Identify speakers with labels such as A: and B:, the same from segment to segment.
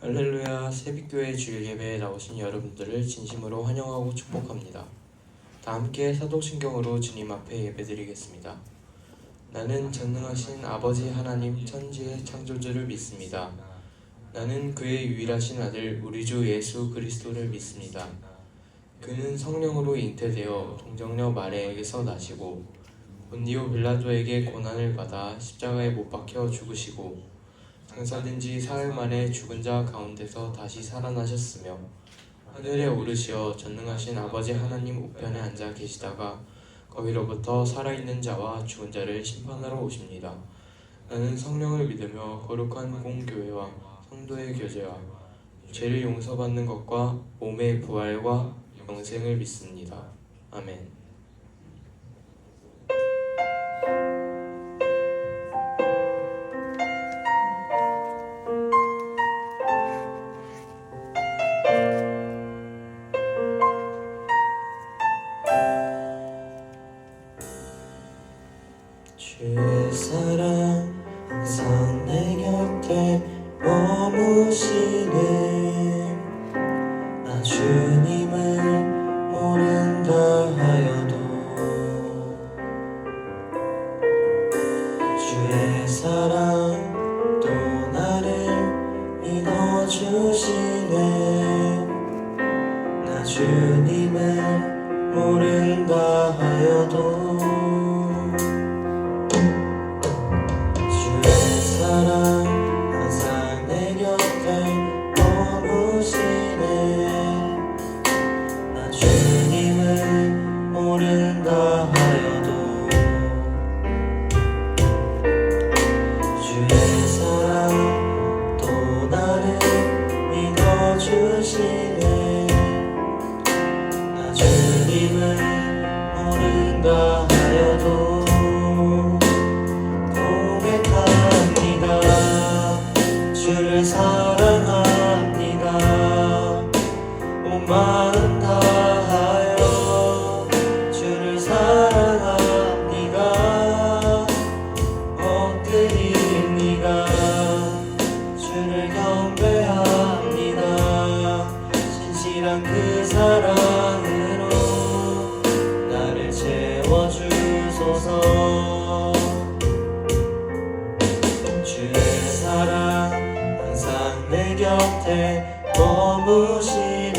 A: 할렐루야. 새벽교회 주일예배에 나오신 여러분들을 진심으로 환영하고 축복합니다. 다 함께 사도신경으로 주님 앞에 예배드리겠습니다. 나는 전능하신 아버지 하나님 천지의 창조주를 믿습니다. 나는 그의 유일하신 아들 우리 주 예수 그리스도를 믿습니다. 그는 성령으로 잉태되어 동정녀 마리아에게서 나시고 본디오 빌라도에게 고난을 받아 십자가에 못 박혀 죽으시고 장사된 지 사흘 만에 죽은 자 가운데서 다시 살아나셨으며 하늘에 오르시어 전능하신 아버지 하나님 우편에 앉아 계시다가 거기로부터 살아있는 자와 죽은 자를 심판하러 오십니다. 나는 성령을 믿으며 거룩한 공교회와 성도의 교제와 죄를 용서받는 것과 몸의 부활과 영생을 믿습니다. 아멘.
B: 주의 사랑 항상 내 곁에 머무시네. 나 주님을 모른다 하여도 주의 사랑 또 나를 믿어주시네. 나 주님을 모른다 하여도 사랑 항상 내 곁에 머무시네. 나 주님을 모른다 하여도 주의 사랑 또 나를 믿어주시네. 나 주님을 모른다 하여도 주를 사랑합니다. 온 마음 다하여 주를 사랑합니다. 엎드립니다. 주를 경배합니다. 신실한 그 사랑으로 나를 채워주소서. 주의 사랑 항상 내 곁에 머무시네.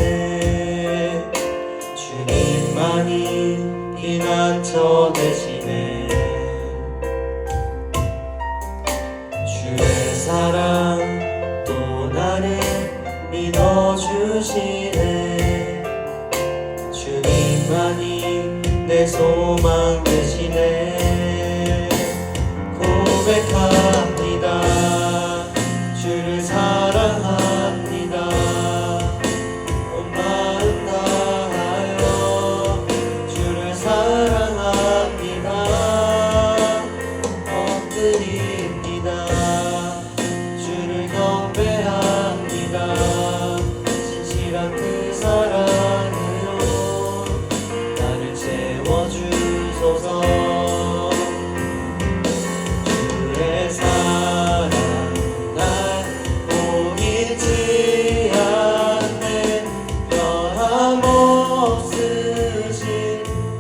B: 주님만이 피난처 되시네. 주의 사랑 또 나를 믿어주시네. 주님만이 내 소망 되시네. 고백합니다. 주를 사랑합니다. 온 마음 다하여 주를 사랑합니다. 엎드립니다. 주를 경배합니다. 신실한 그 사랑으로 나를 채워주소서. 주의 사랑 보이지 않네. 변함없으신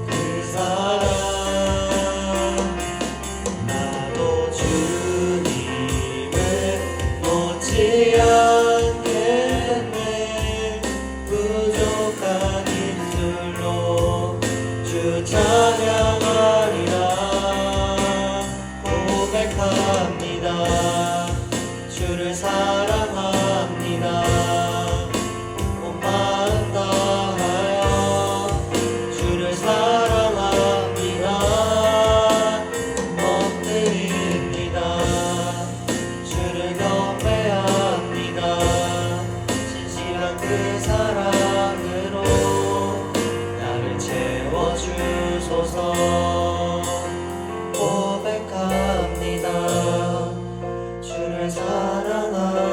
B: 그 사랑. 나도 주님을 놓지 않겠네. 부족한 입술로 주 찬양하리라. 고백합니다. 주를 사랑합니다. 온 마음 다하여 주를 사랑합니다. 엎드립니다. 주를 경배합니다. 신실한 그 사랑으로 나를 채워주소서. 고백합니다. 주를 사랑합니다.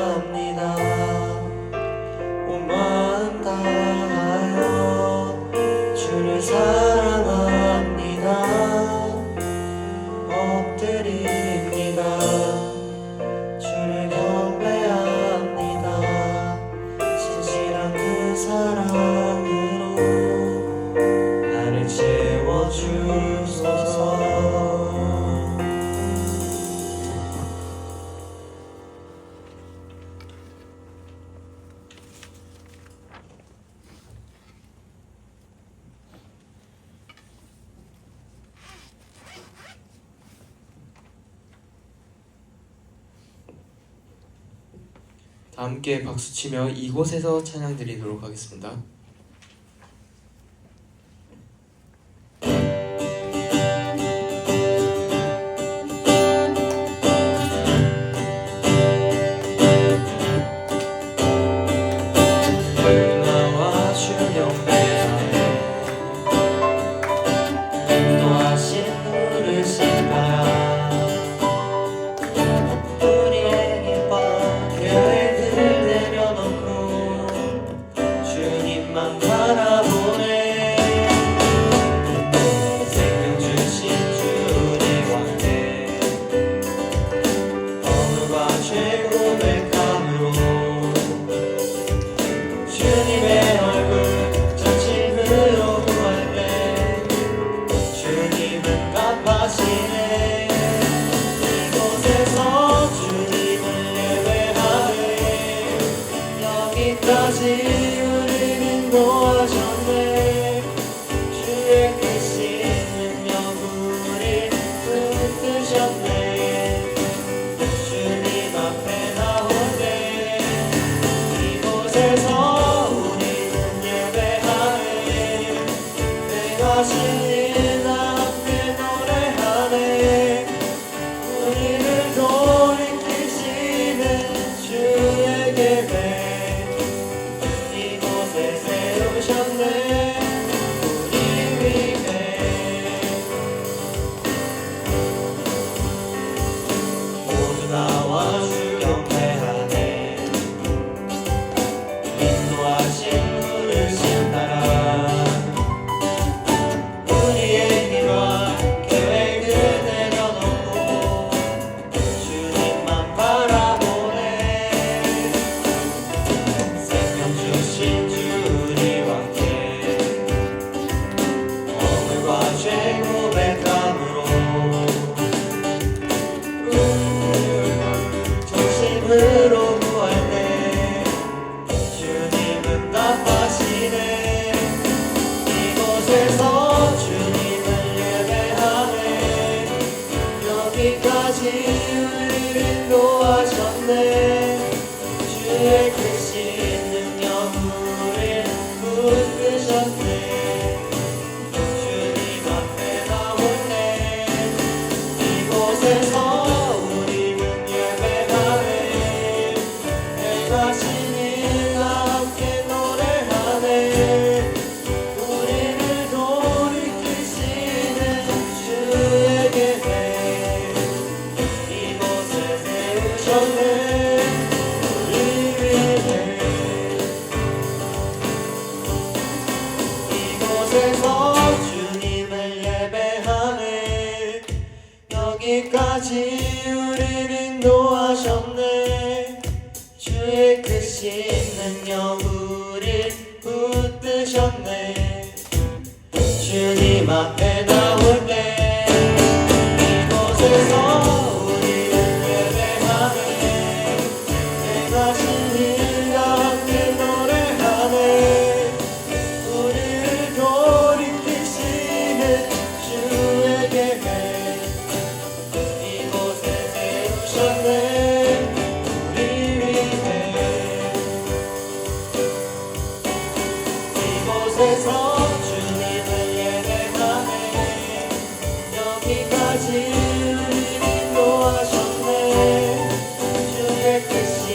A: 다 함께 박수치며 이곳에서 찬양 드리도록 하겠습니다.
B: 나와 주 경배하네 인도하신 부르신 나라 우리의 힘과 계획을 내려놓고 주님만 바라보네 생명 주신 주님 왕께 어느와 죄 고백함으로 주님의 얼굴 전심으로 구할래 주님은 갚아시네 이곳에서 주님을 예배하네 여기까지 우리를 인도하셨네 주의 크신 능력 우리 붙드셨네 주님 앞에 나오네 이곳에서 우리는 예배하네 내가 신인 앞에 노래하네 우리를 돌이키시는 주의 계획 이곳에 세우셨네 우리 위해 모두 나와 주 경배하네 인도하신 부르신 나라 우리의 힘과 계획을 내려놓고 주님만 바라보네 생명 주신 주님 왕께 오늘과 죄 고백함으로 중심으로 구할래 주님은 갚아시네 이곳에서 주님을 예배하네 여기까지 우리를 인도하셨네 주의 크신 능력 우릴 붙드셨네 주님 앞에 나오네 이곳에서 우리는 예배하네 내가 신인과 함께 노래하네 우리를 돌이키시는 주의 계획 이곳에 세우셨네 우리 위해 이곳에서 주님을 예배하네 여기까지 우리를 인도하셨네 주의 크신 능력 우릴 붙드셨네 주님 앞에 나올 때 이곳에서 우리를 예배하네 내가 신인과 함께 노래하네 우리를 돌이키시는 주의 계획 이곳에 세우셨네 우리 위해 이곳에서 주님을 예배하네 여기까지 우리를 인도하셨네 주의 크신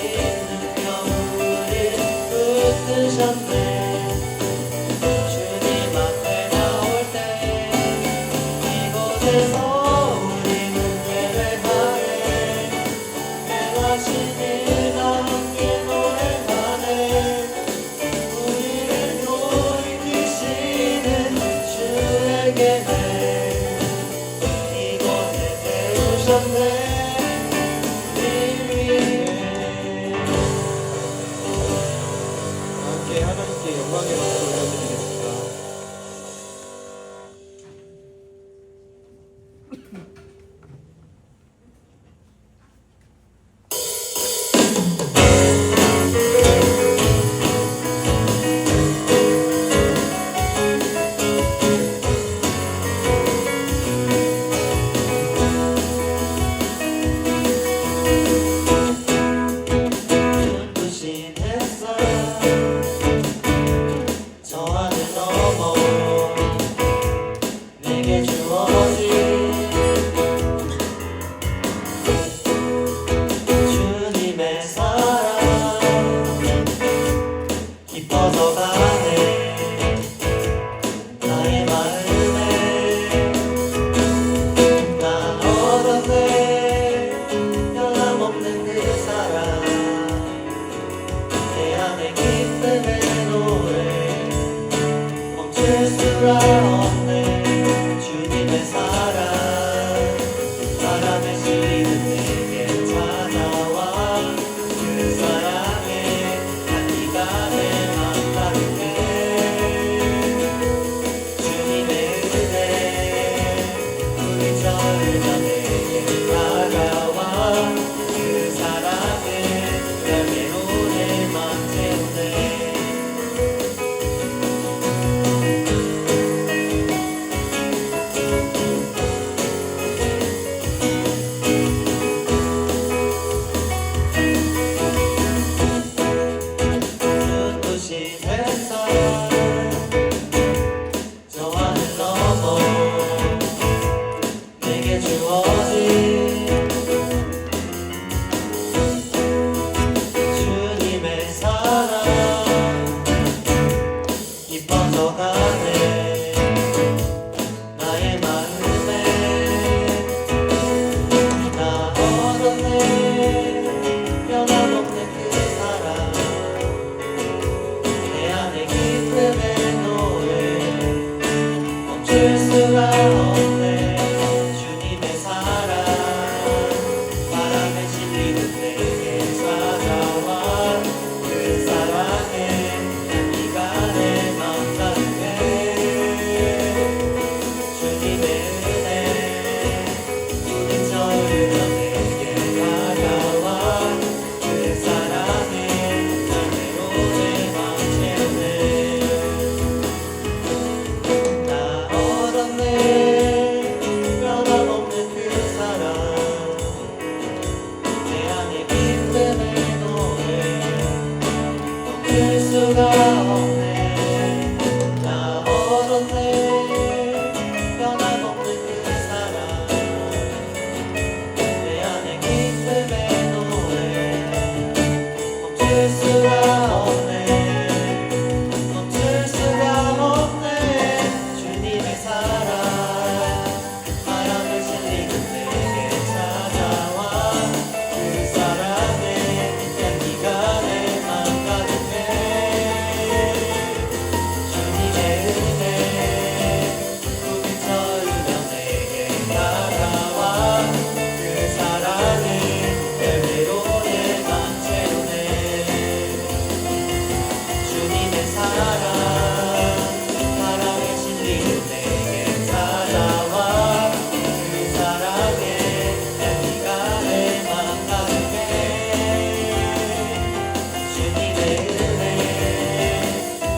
B: 주의 은혜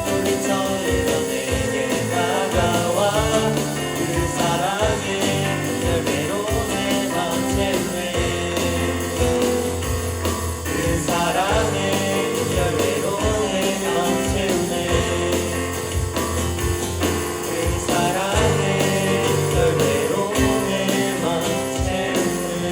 B: 물리쳐내며 내게 다가와 그 사랑의 열매로 내 맘 채우네 그 사랑의 열매로 내 맘 채우네 그 사랑의 열매로 내 맘 채우네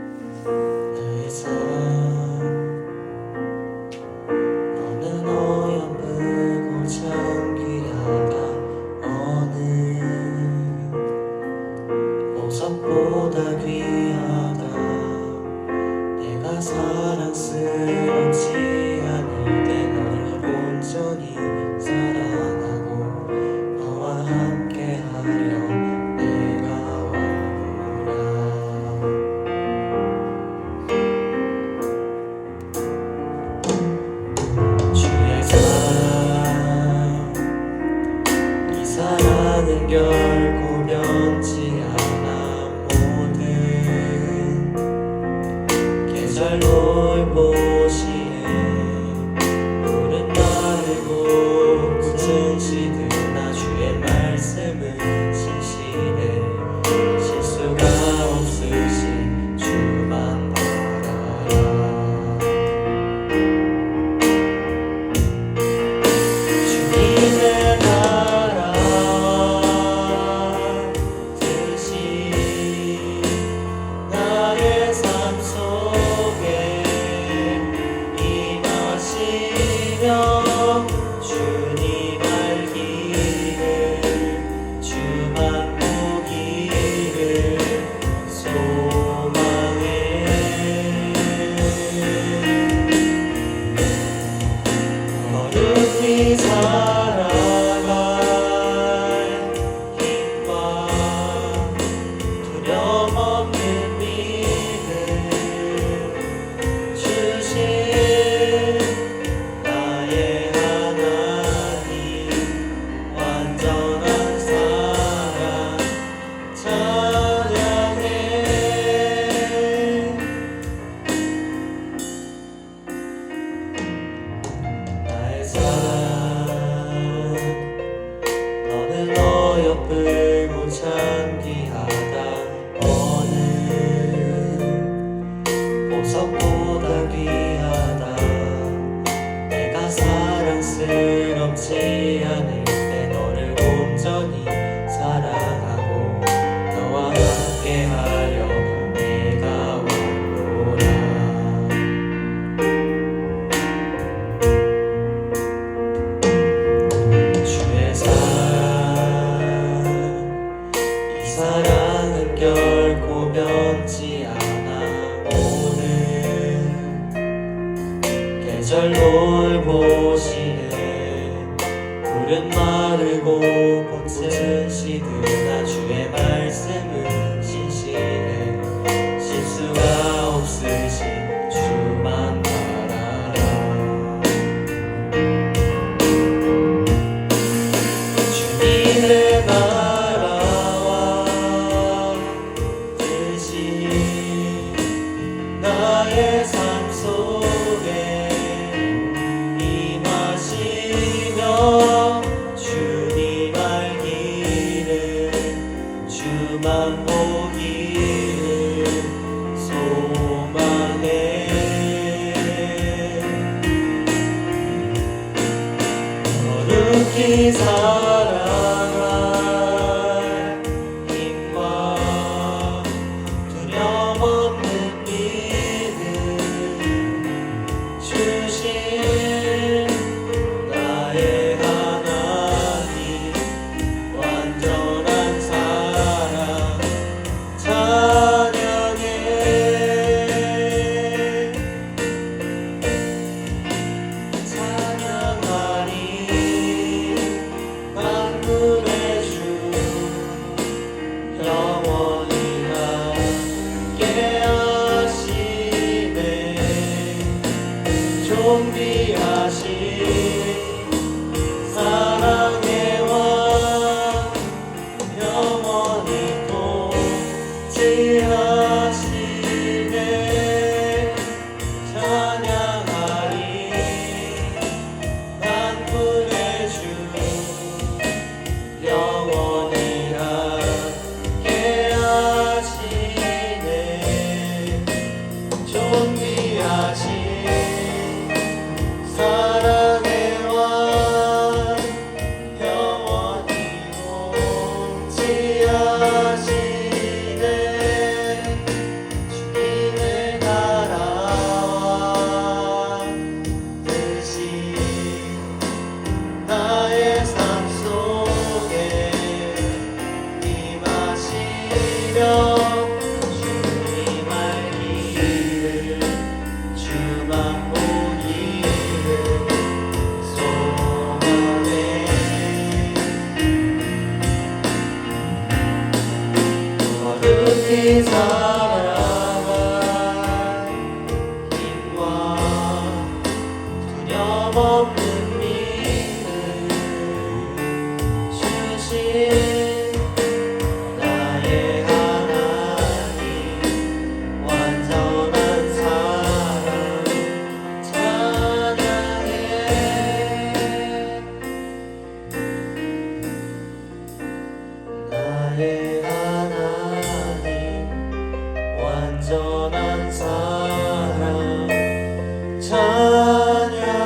B: 나의 사랑 너는 어여쁘고 참귀하다 어느 보석보다 귀하다 내가 사랑스럽지 않을 때 너를 온전히 사랑하고 너와 함께하려 내가 왔노라 주의 사랑 이 사랑은 결코 변치 않아 모든 계절로 보시네 푸른 마르고 꽃은 시드나 주의 말씀은 신실해 실수가 없으신 주만 바라라 주님의 나라 뜻이 나의 삶 속에 임하시며 주님 알기를 주만 보기를 소망해 거룩히 살아갈 힘과 두려움 없는 믿음 주신 나의 하나님 완전한 사랑 찬양해 나의 사랑 너는 어여쁘고 참귀하다 어느 보석보다 귀하다 내가 사랑스럽지 않을 때 너를 온전히 사랑하고 너와 함께하려 내가 왔노라 주의 사랑 이 위해 하나님 완전한 사랑 찬양해.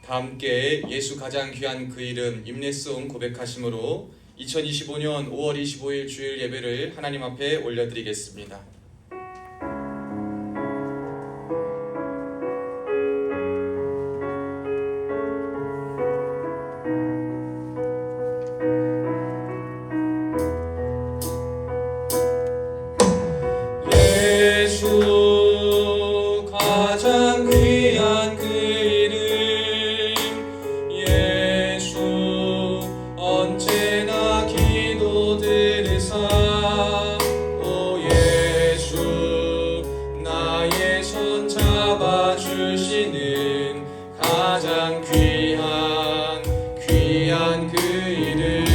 C: 다 함께 예수 가장 귀한 그 이름 임례송 고백하심으로 2025년 5월 25일 주일 예배를 하나님 앞에 올려드리겠습니다. 예수 가장 귀한 그 언제나 기도 들으사 오 예수 나의 손 잡아주시는 가장 귀한 그 이름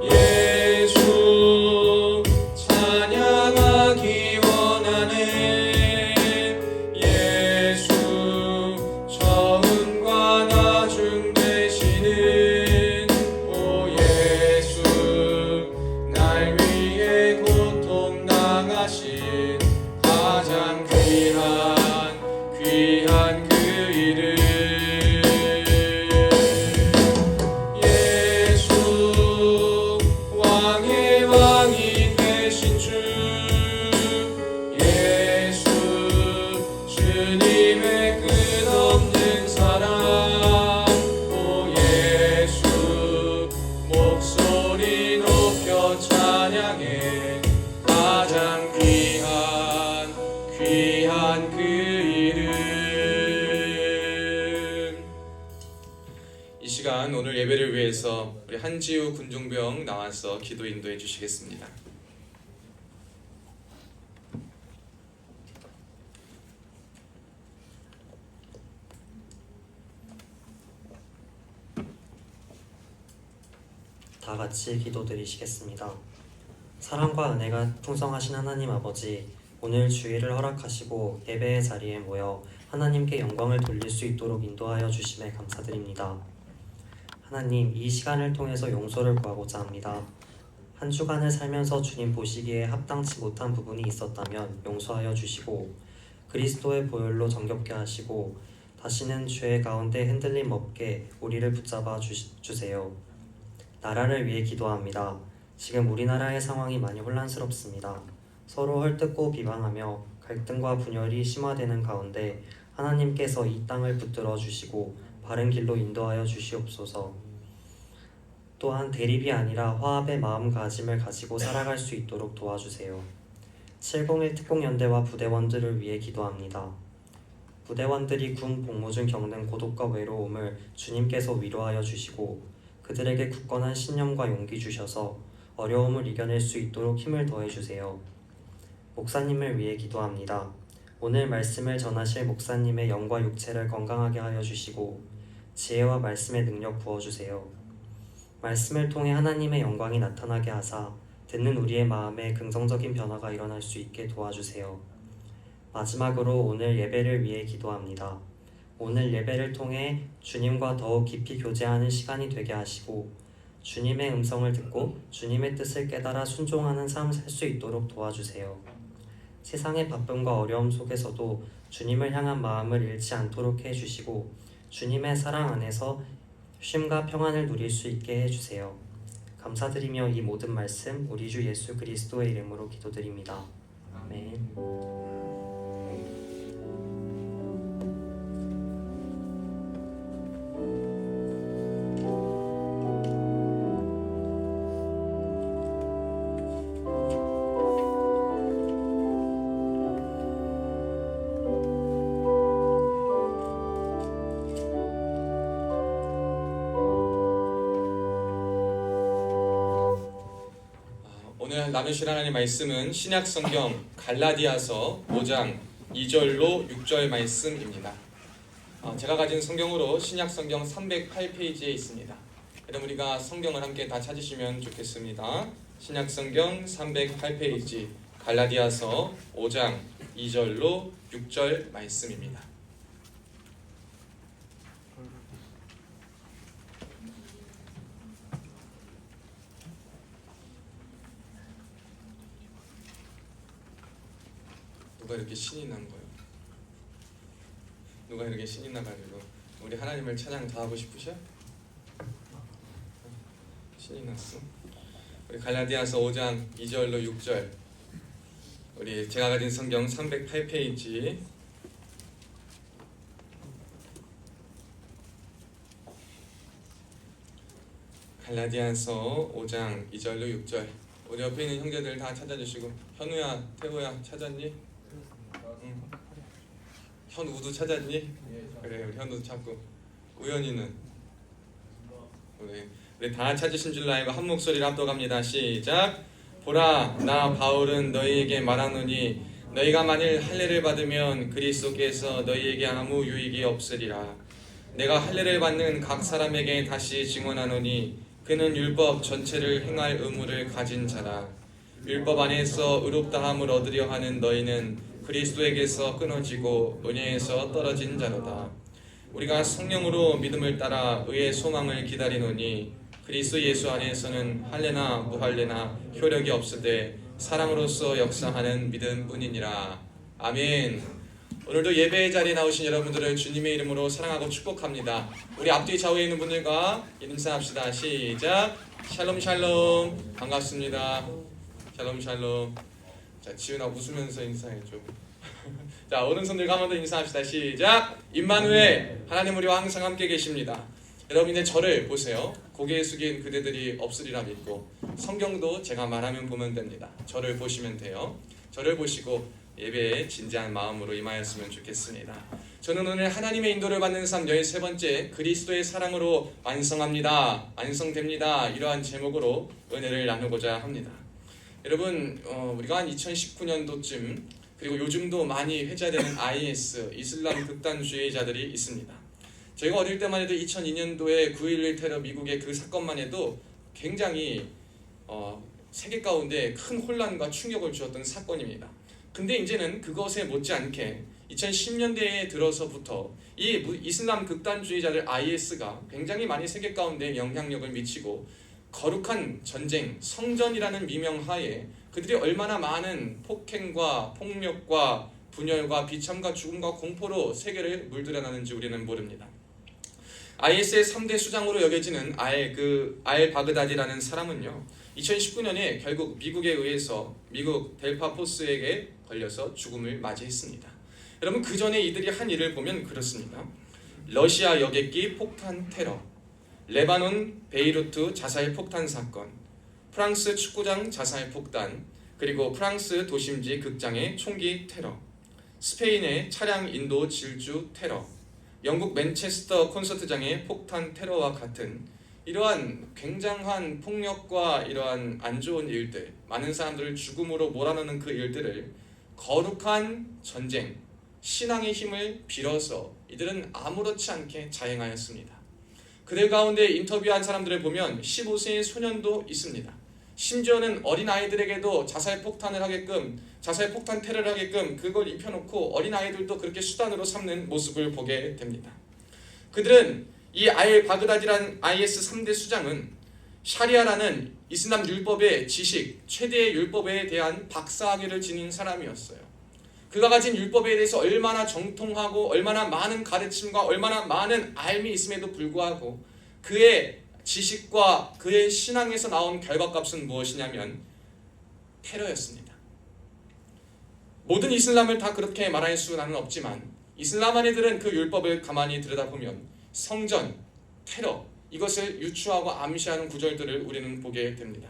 C: 예수 찬양하기 원하네 예수 처음과 나중 되시는 오 예수 날 위해 고통당하신 가장 귀한 그 이름 예수 왕의 왕이 되신 주 예수 주님의 끝없는 사랑 오 예수 목소리 높여 찬양해 가장 귀한 그 이름. 이 시간 오늘 예배를 위해서 우리 한지우 군중병 나와서 기도 인도해 주시겠습니다.
B: 다 같이 기도드리시겠습니다. 사랑과 은혜가 풍성하신 하나님 아버지, 오늘 주일을 허락하시고 예배의 자리에 모여 하나님께 영광을 돌릴 수 있도록 인도하여 주심에 감사드립니다. 하나님, 이 시간을 통해서 용서를 구하고자 합니다. 한 주간을 살면서 주님 보시기에 합당치 못한 부분이 있었다면 용서하여 주시고 그리스도의 보혈로 정결케 하시고 다시는 죄 가운데 흔들림 없게 우리를 붙잡아 주세요. 나라를 위해 기도합니다. 지금 우리나라의 상황이 많이 혼란스럽습니다. 서로 헐뜯고 비방하며 갈등과 분열이 심화되는 가운데 하나님께서 이 땅을 붙들어 주시고 바른 길로 인도하여 주시옵소서. 또한 대립이 아니라 화합의 마음가짐을 가지고 살아갈 수 있도록 도와주세요. 701 특공연대와 부대원들을 위해 기도합니다. 부대원들이 군 복무 중 겪는 고독과 외로움을 주님께서 위로하여 주시고 그들에게 굳건한 신념과 용기 주셔서 어려움을 이겨낼 수 있도록 힘을 더해주세요. 목사님을 위해 기도합니다. 오늘 말씀을 전하실 목사님의 영과 육체를 건강하게 하여 주시고 지혜와 말씀의 능력 부어주세요. 말씀을 통해 하나님의 영광이 나타나게 하사 듣는 우리의 마음에 긍정적인 변화가 일어날 수 있게 도와주세요. 마지막으로 오늘 예배를 위해 기도합니다. 오늘 예배를 통해 주님과 더욱 깊이 교제하는 시간이 되게 하시고 주님의 음성을 듣고 주님의 뜻을 깨달아 순종하는 삶을 살 수 있도록 도와주세요. 세상의 바쁨과 어려움 속에서도 주님을 향한 마음을 잃지 않도록 해주시고 주님의 사랑 안에서 쉼과 평안을 누릴 수 있게 해주세요. 감사드리며 이 모든 말씀 우리 주 예수 그리스도의 이름으로 기도드립니다. 아멘.
C: 오늘 나누실 하나님 말씀은 신약 성경 갈라디아서 5장 2절로 6절 말씀입니다. 제가 가진 성경으로 신약 성경 308페이지에 있습니다. 여러분 우리가 성경을 함께 다 찾으시면 좋겠습니다. 신약 성경 308페이지 갈라디아서 5장 2절로 6절 말씀입니다. 누가 이렇게 신이 난 거예요? 누가 이렇게 신이 나가지고 우리 하나님을 찬양 더 하고 싶으셔? 신이 났어. 우리 갈라디아서 5장 2절로 6절 우리 제가 가진 성경 308페이지 갈라디아서 5장 2절로 6절 우리 옆에 있는 형제들 다 찾아주시고 현우야, 태호야 찾았니? 응. 현우도 찾았니? 그래 우리 현우도 찾고 우연이는 우리 다 찾으신 줄 알고 한 목소리로 합독합니다. 시작. 보라 나 바울은 너희에게 말하노니 너희가 만일 할례를 받으면 그리스도께서 너희에게 아무 유익이 없으리라. 내가 할례를 받는 각 사람에게 다시 증언하노니 그는 율법 전체를 행할 의무를 가진 자라. 율법 안에서 의롭다함을 얻으려 하는 너희는 그리스도에게서 끊어지고 은혜에서 떨어진 자로다. 우리가 성령으로 믿음을 따라 의의 소망을 기다리노니 그리스도 예수 안에서는 할례나 무할례나 효력이 없으되 사랑으로서 역사하는 믿음뿐이니라. 아멘. 오늘도 예배의 자리에 나오신 여러분들을 주님의 이름으로 사랑하고 축복합니다. 우리 앞뒤 좌우에 있는 분들과 인사합시다. 시작. 샬롬 샬롬. 반갑습니다. 샬롬 샬롬. 자, 지은아 웃으면서 인사해줘. 자, 오른손들 가만히 인사합시다. 시작. 임마누엘. 하나님 우리와 항상 함께 계십니다. 여러분의 저를 보세요. 고개 숙인 그대들이 없으리라 믿고 성경도 제가 말하면 보면 됩니다. 저를 보시면 돼요. 저를 보시고 예배에 진지한 마음으로 임하였으면 좋겠습니다. 저는 오늘 하나님의 인도를 받는 삶 13번째 그리스도의 사랑으로 완성됩니다. 이러한 제목으로 은혜를 나누고자 합니다. 여러분 우리가 한 2019년도쯤 그리고 요즘도 많이 회자되는 IS 이슬람 극단주의자들이 있습니다. 저희가 어릴 때만 해도 2002년도에 9.11 테러 미국의 그 사건만 해도 굉장히 세계 가운데 큰 혼란과 충격을 주었던 사건입니다. 근데 이제는 그것에 못지않게 2010년대에 들어서부터 이 이슬람 극단주의자들 IS가 굉장히 많이 세계 가운데 영향력을 미치고 거룩한 전쟁, 성전이라는 미명하에 그들이 얼마나 많은 폭행과 폭력과 분열과 비참과 죽음과 공포로 세계를 물들여나는지 우리는 모릅니다. IS의 3대 수장으로 여겨지는 알 바그다디라는 사람은요 2019년에 결국 미국에 의해서 미국 델파포스에게 걸려서 죽음을 맞이했습니다. 여러분 그 전에 이들이 한 일을 보면 그렇습니다. 러시아 여객기 폭탄 테러, 레바논 베이루트 자살 폭탄 사건, 프랑스 축구장 자살 폭탄, 그리고 프랑스 도심지 극장의 총기 테러, 스페인의 차량 인도 질주 테러, 영국 맨체스터 콘서트장의 폭탄 테러와 같은 이러한 굉장한 폭력과 이러한 안 좋은 일들, 많은 사람들을 죽음으로 몰아넣는 그 일들을 거룩한 전쟁, 신앙의 힘을 빌어서 이들은 아무렇지 않게 자행하였습니다. 그들 가운데 인터뷰한 사람들을 보면 15세의 소년도 있습니다. 심지어는 어린아이들에게도 자살폭탄 테러를 하게끔 그걸 입혀놓고 어린아이들도 그렇게 수단으로 삼는 모습을 보게 됩니다. 그들은 이 바그다디란 IS 3대 수장은 샤리아라는 이슬람 율법의 지식, 최대의 율법에 대한 박사학위를 지닌 사람이었어요. 그가 가진 율법에 대해서 얼마나 정통하고 얼마나 많은 가르침과 얼마나 많은 알미 있음에도 불구하고 그의 지식과 그의 신앙에서 나온 결과값은 무엇이냐면 테러였습니다. 모든 이슬람을 다 그렇게 말할 수는 없지만 이슬람 안에들은 그 율법을 가만히 들여다보면 성전, 테러 이것을 유추하고 암시하는 구절들을 우리는 보게 됩니다.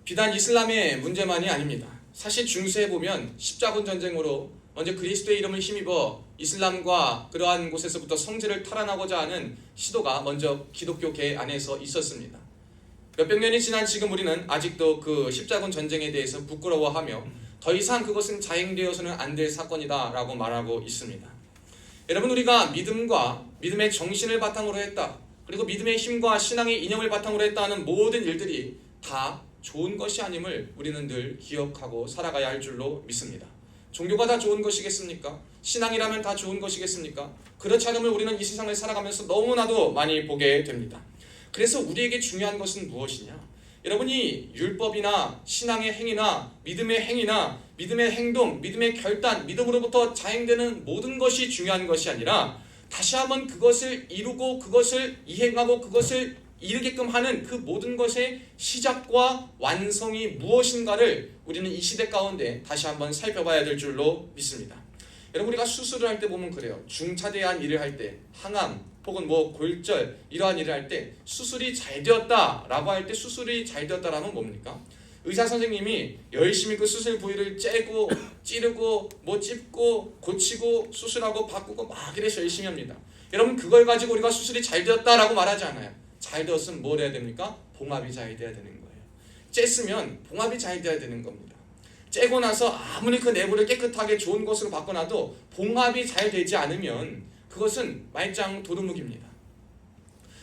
C: 비단 이슬람의 문제만이 아닙니다. 사실 중세해보면 십자군 전쟁으로 먼저 그리스도의 이름을 힘입어 이슬람과 그러한 곳에서부터 성지를 탈환하고자 하는 시도가 먼저 기독교계 안에서 있었습니다. 몇백 년이 지난 지금 우리는 아직도 그 십자군 전쟁에 대해서 부끄러워하며 더 이상 그것은 자행되어서는 안 될 사건이다 라고 말하고 있습니다. 여러분, 우리가 믿음과 믿음의 정신을 바탕으로 했다, 그리고 믿음의 힘과 신앙의 이념을 바탕으로 했다 하는 모든 일들이 다 좋은 것이 아님을 우리는 늘 기억하고 살아가야 할 줄로 믿습니다. 종교가 다 좋은 것이겠습니까? 신앙이라면 다 좋은 것이겠습니까? 그렇지 않으면 우리는 이 세상을 살아가면서 너무나도 많이 보게 됩니다. 그래서 우리에게 중요한 것은 무엇이냐? 여러분이 율법이나 신앙의 행위나 믿음의 행위나 믿음의 행동, 믿음의 결단, 믿음으로부터 자행되는 모든 것이 중요한 것이 아니라 다시 한번 그것을 이루고 그것을 이행하고 그것을 이루게끔 하는 그 모든 것의 시작과 완성이 무엇인가를 우리는 이 시대 가운데 다시 한번 살펴봐야 될 줄로 믿습니다. 여러분, 우리가 수술을 할 때 보면 그래요. 중차대한 일을 할 때, 항암 혹은 골절 이러한 일을 할 때 수술이 잘 되었다라고 할 때 수술이 잘 되었다라면 뭡니까? 의사 선생님이 열심히 그 수술 부위를 째고 찌르고 찝고 고치고 수술하고 바꾸고 막 이래서 열심히 합니다. 여러분, 그걸 가지고 우리가 수술이 잘 되었다라고 말하지 않아요. 잘 되었으면 뭘 해야 됩니까? 봉합이 잘 돼야 되는 거예요. 쨌으면 봉합이 잘 돼야 되는 겁니다. 째고 나서 아무리 그 내부를 깨끗하게 좋은 것으로 바꿔놔도 봉합이 잘 되지 않으면 그것은 말짱 도루묵입니다.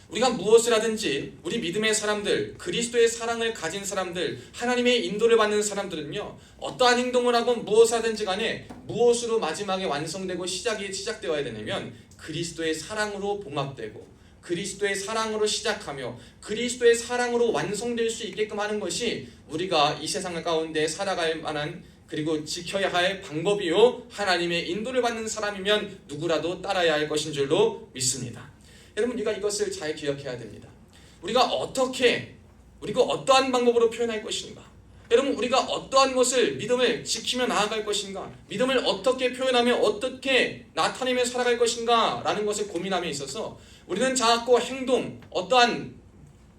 C: 우리가 무엇을 하든지 우리 믿음의 사람들, 그리스도의 사랑을 가진 사람들, 하나님의 인도를 받는 사람들은요, 어떠한 행동을 하고 무엇을 하든지 간에 무엇으로 마지막에 완성되고 시작되어야 되냐면 그리스도의 사랑으로 봉합되고 그리스도의 사랑으로 시작하며 그리스도의 사랑으로 완성될 수 있게끔 하는 것이 우리가 이 세상 가운데 살아갈 만한, 그리고 지켜야 할 방법이요, 하나님의 인도를 받는 사람이면 누구라도 따라야 할 것인 줄로 믿습니다. 여러분, 우리가 이것을 잘 기억해야 됩니다. 우리가 어떠한 방법으로 표현할 것인가, 여러분, 우리가 어떠한 것을 믿음을 지키며 나아갈 것인가, 믿음을 어떻게 표현하며 어떻게 나타내며 살아갈 것인가 라는 것을 고민함에 있어서 우리는 자꾸 행동, 어떠한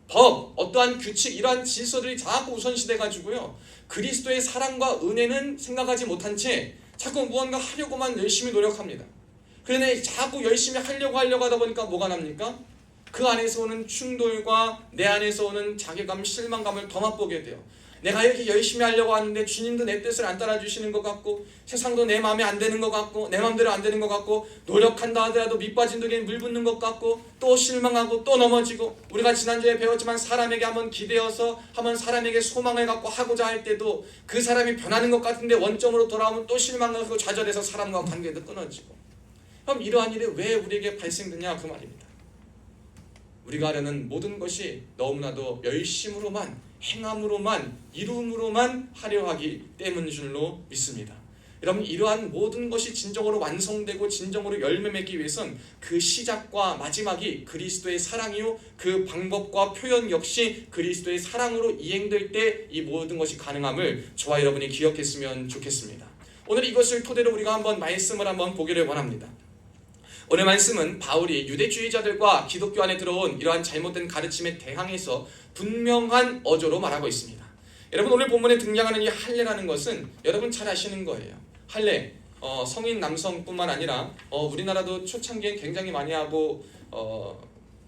C: 법, 어떠한 규칙, 이러한 질서들이 자꾸 우선시돼 가지고요, 그리스도의 사랑과 은혜는 생각하지 못한 채 자꾸 무언가 하려고만 열심히 노력합니다. 그런데 자꾸 열심히 하려고 하다 보니까 뭐가 납니까? 그 안에서 오는 충돌과 내 안에서 오는 자괴감, 실망감을 더 맛보게 돼요. 내가 이렇게 열심히 하려고 하는데 주님도 내 뜻을 안 따라주시는 것 같고, 세상도 내 마음에 안 되는 것 같고, 내 마음대로 안 되는 것 같고, 노력한다 하더라도 밑빠진 독에 물 붓는 것 같고, 또 실망하고 또 넘어지고, 우리가 지난주에 배웠지만 사람에게 한번 기대어서 한번 사람에게 소망을 갖고 하고자 할 때도 그 사람이 변하는 것 같은데 원점으로 돌아오면 또 실망하고 좌절해서 사람과 관계도 끊어지고. 그럼 이러한 일이 왜 우리에게 발생되냐 그 말입니다. 우리가 하려는 모든 것이 너무나도 열심으로만, 행함으로만, 이룸으로만 하려 하기 때문인 줄로 믿습니다. 여러분, 이러한 모든 것이 진정으로 완성되고 진정으로 열매 맺기 위해선 그 시작과 마지막이 그리스도의 사랑이요, 그 방법과 표현 역시 그리스도의 사랑으로 이행될 때 이 모든 것이 가능함을 저와 여러분이 기억했으면 좋겠습니다. 오늘 이것을 토대로 우리가 한번 말씀을 한번 보기를 원합니다. 오늘 말씀은 바울이 유대주의자들과 기독교 안에 들어온 이러한 잘못된 가르침에 대항해서 분명한 어조로 말하고 있습니다. 여러분, 오늘 본문에 등장하는 이 할례라는 것은 여러분 잘 아시는 거예요. 할례, 성인 남성뿐만 아니라 우리나라도 초창기에 굉장히 많이 하고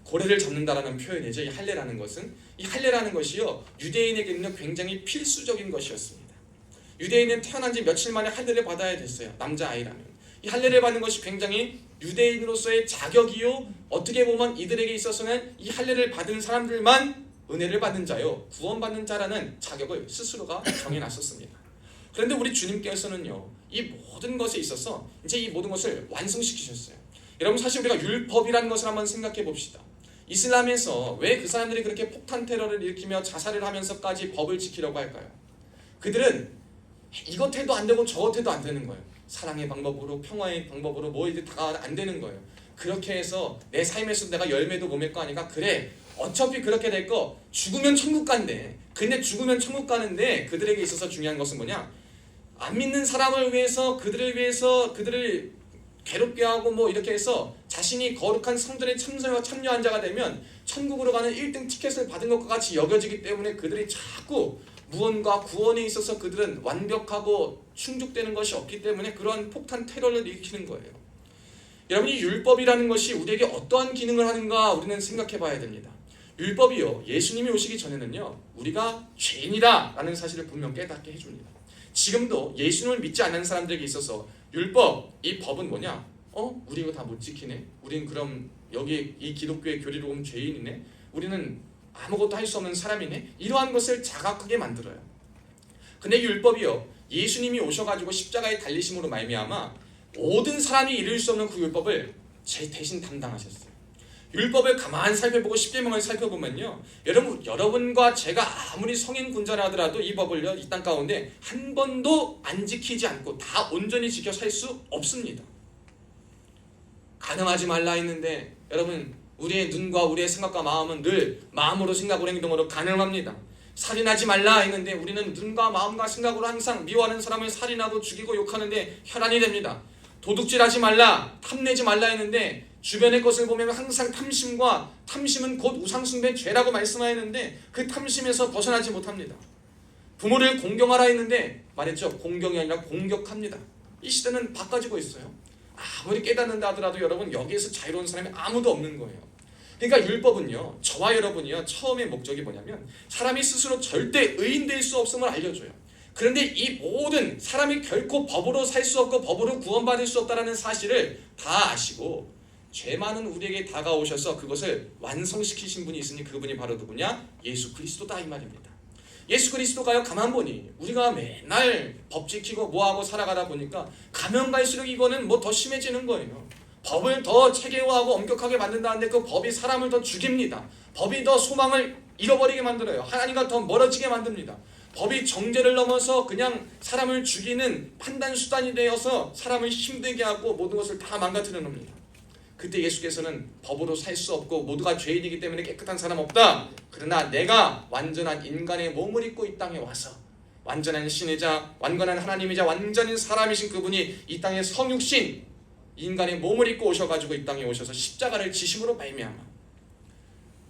C: 고래를 잡는다라는 표현이죠. 이 할례라는 것은, 이 할례라는 것이요, 유대인에게는 굉장히 필수적인 것이었습니다. 유대인은 태어난 지 며칠 만에 할례를 받아야 됐어요. 남자아이라면. 이 할례를 받는 것이 굉장히 유대인으로서의 자격이요, 어떻게 보면 이들에게 있어서는 이 할례를 받은 사람들만 은혜를 받는 자요, 구원받는 자라는 자격을 스스로가 정해놨었습니다. 그런데 우리 주님께서는요, 이 모든 것에 있어서 이제 이 모든 것을 완성시키셨어요. 여러분, 사실 우리가 율법이라는 것을 한번 생각해 봅시다. 이슬람에서 왜 그 사람들이 그렇게 폭탄 테러를 일으키며 자살을 하면서까지 법을 지키려고 할까요? 그들은 이것 해도 안 되고 저것 해도 안 되는 거예요. 사랑의 방법으로, 평화의 방법으로 뭐 이게 다 안 되는 거예요. 그렇게 해서 내 삶에서 내가 열매도 못 맺고 하니까, 그래, 어차피 그렇게 될 거 죽으면 천국 간대. 근데 죽으면 천국 가는데 그들에게 있어서 중요한 것은 뭐냐? 안 믿는 사람을 위해서, 그들을 괴롭게 하고 뭐 이렇게 해서 자신이 거룩한 성전에 참여한 자가 되면 천국으로 가는 1등 티켓을 받은 것과 같이 여겨지기 때문에 그들이 자꾸 무언가 구원에 있어서 그들은 완벽하고 충족되는 것이 없기 때문에 그러한 폭탄 테러를 일으키는 거예요. 여러분이 율법이라는 것이 우리에게 어떠한 기능을 하는가 우리는 생각해 봐야 됩니다. 율법이요, 예수님이 오시기 전에는요, 우리가 죄인이다 라는 사실을 분명 깨닫게 해줍니다. 지금도 예수님을 믿지 않는 사람들에게 있어서 율법, 이 법은 뭐냐? 우리 이거 다 못 지키네? 우린 그럼 여기 이 기독교의 교리로 보면 죄인이네? 우리는 아무것도 할 수 없는 사람이네? 이러한 것을 자각하게 만들어요. 근데 율법이요, 예수님이 오셔가지고 십자가에 달리심으로 말미암아 모든 사람이 이룰 수 없는 그 율법을 제 대신 담당하셨어요. 율법을 가만 살펴보고 십계명을 살펴보면요, 여러분과 제가 아무리 성인 군자라 하더라도 이 법을요, 이 땅 가운데 한 번도 안 지키지 않고 다 온전히 지켜 살 수 없습니다. 가늠하지 말라 했는데 여러분, 우리의 눈과 우리의 생각과 마음은 늘 마음으로 생각으로 행동으로 가늠합니다. 살인하지 말라 했는데 우리는 눈과 마음과 생각으로 항상 미워하는 사람을 살인하고 죽이고 욕하는데 혈안이 됩니다. 도둑질하지 말라, 탐내지 말라 했는데 주변의 것을 보면 항상 탐심은 곧 우상숭배 죄라고 말씀하였는데 그 탐심에서 벗어나지 못합니다. 부모를 공경하라 했는데 말했죠, 공경이 아니라 공격합니다. 이 시대는 바꿔지고 있어요. 아무리 깨닫는다 하더라도 여러분, 여기에서 자유로운 사람이 아무도 없는 거예요. 그러니까 율법은요, 저와 여러분이요, 처음의 목적이 뭐냐면 사람이 스스로 절대 의인될 수 없음을 알려줘요. 그런데 이 모든 사람이 결코 법으로 살 수 없고 법으로 구원받을 수 없다는 사실을 다 아시고 죄 많은 우리에게 다가오셔서 그것을 완성시키신 분이 있으니 그분이 바로 누구냐? 예수 그리스도다 이 말입니다. 예수 그리스도가요, 가만 보니 우리가 맨날 법 지키고 뭐하고 살아가다 보니까 가면 갈수록 이거는 더 심해지는 거예요. 법을 더 체계화하고 엄격하게 만든다는데 그 법이 사람을 더 죽입니다. 법이 더 소망을 잃어버리게 만들어요. 하나님과 더 멀어지게 만듭니다. 법이 정죄를 넘어서 그냥 사람을 죽이는 판단 수단이 되어서 사람을 힘들게 하고 모든 것을 다 망가뜨려 놓습니다. 그때 예수께서는 법으로 살 수 없고 모두가 죄인이기 때문에 깨끗한 사람 없다. 그러나 내가 완전한 인간의 몸을 입고 이 땅에 와서 완전한 신이자 완전한 하나님이자 완전한 사람이신 그분이 이 땅에 성육신 인간의 몸을 입고 오셔가지고 이 땅에 오셔서 십자가를 지심으로 말미암아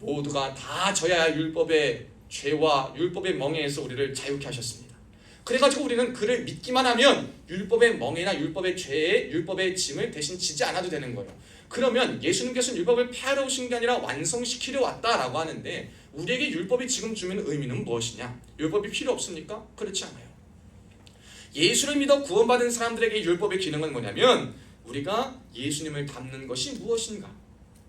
C: 모두가 다 져야 율법의 죄와 율법의 멍에에서 우리를 자유케 하셨습니다. 그래가지고 우리는 그를 믿기만 하면 율법의 멍에나 율법의 죄에 율법의 짐을 대신 지지 않아도 되는 거예요. 그러면 예수님께서는 율법을 폐하러 오신 게 아니라 완성시키려 왔다라고 하는데 우리에게 율법이 지금 주는 의미는 무엇이냐? 율법이 필요 없습니까? 그렇지 않아요. 예수를 믿어 구원받은 사람들에게 율법의 기능은 뭐냐면 우리가 예수님을 닮는 것이 무엇인가,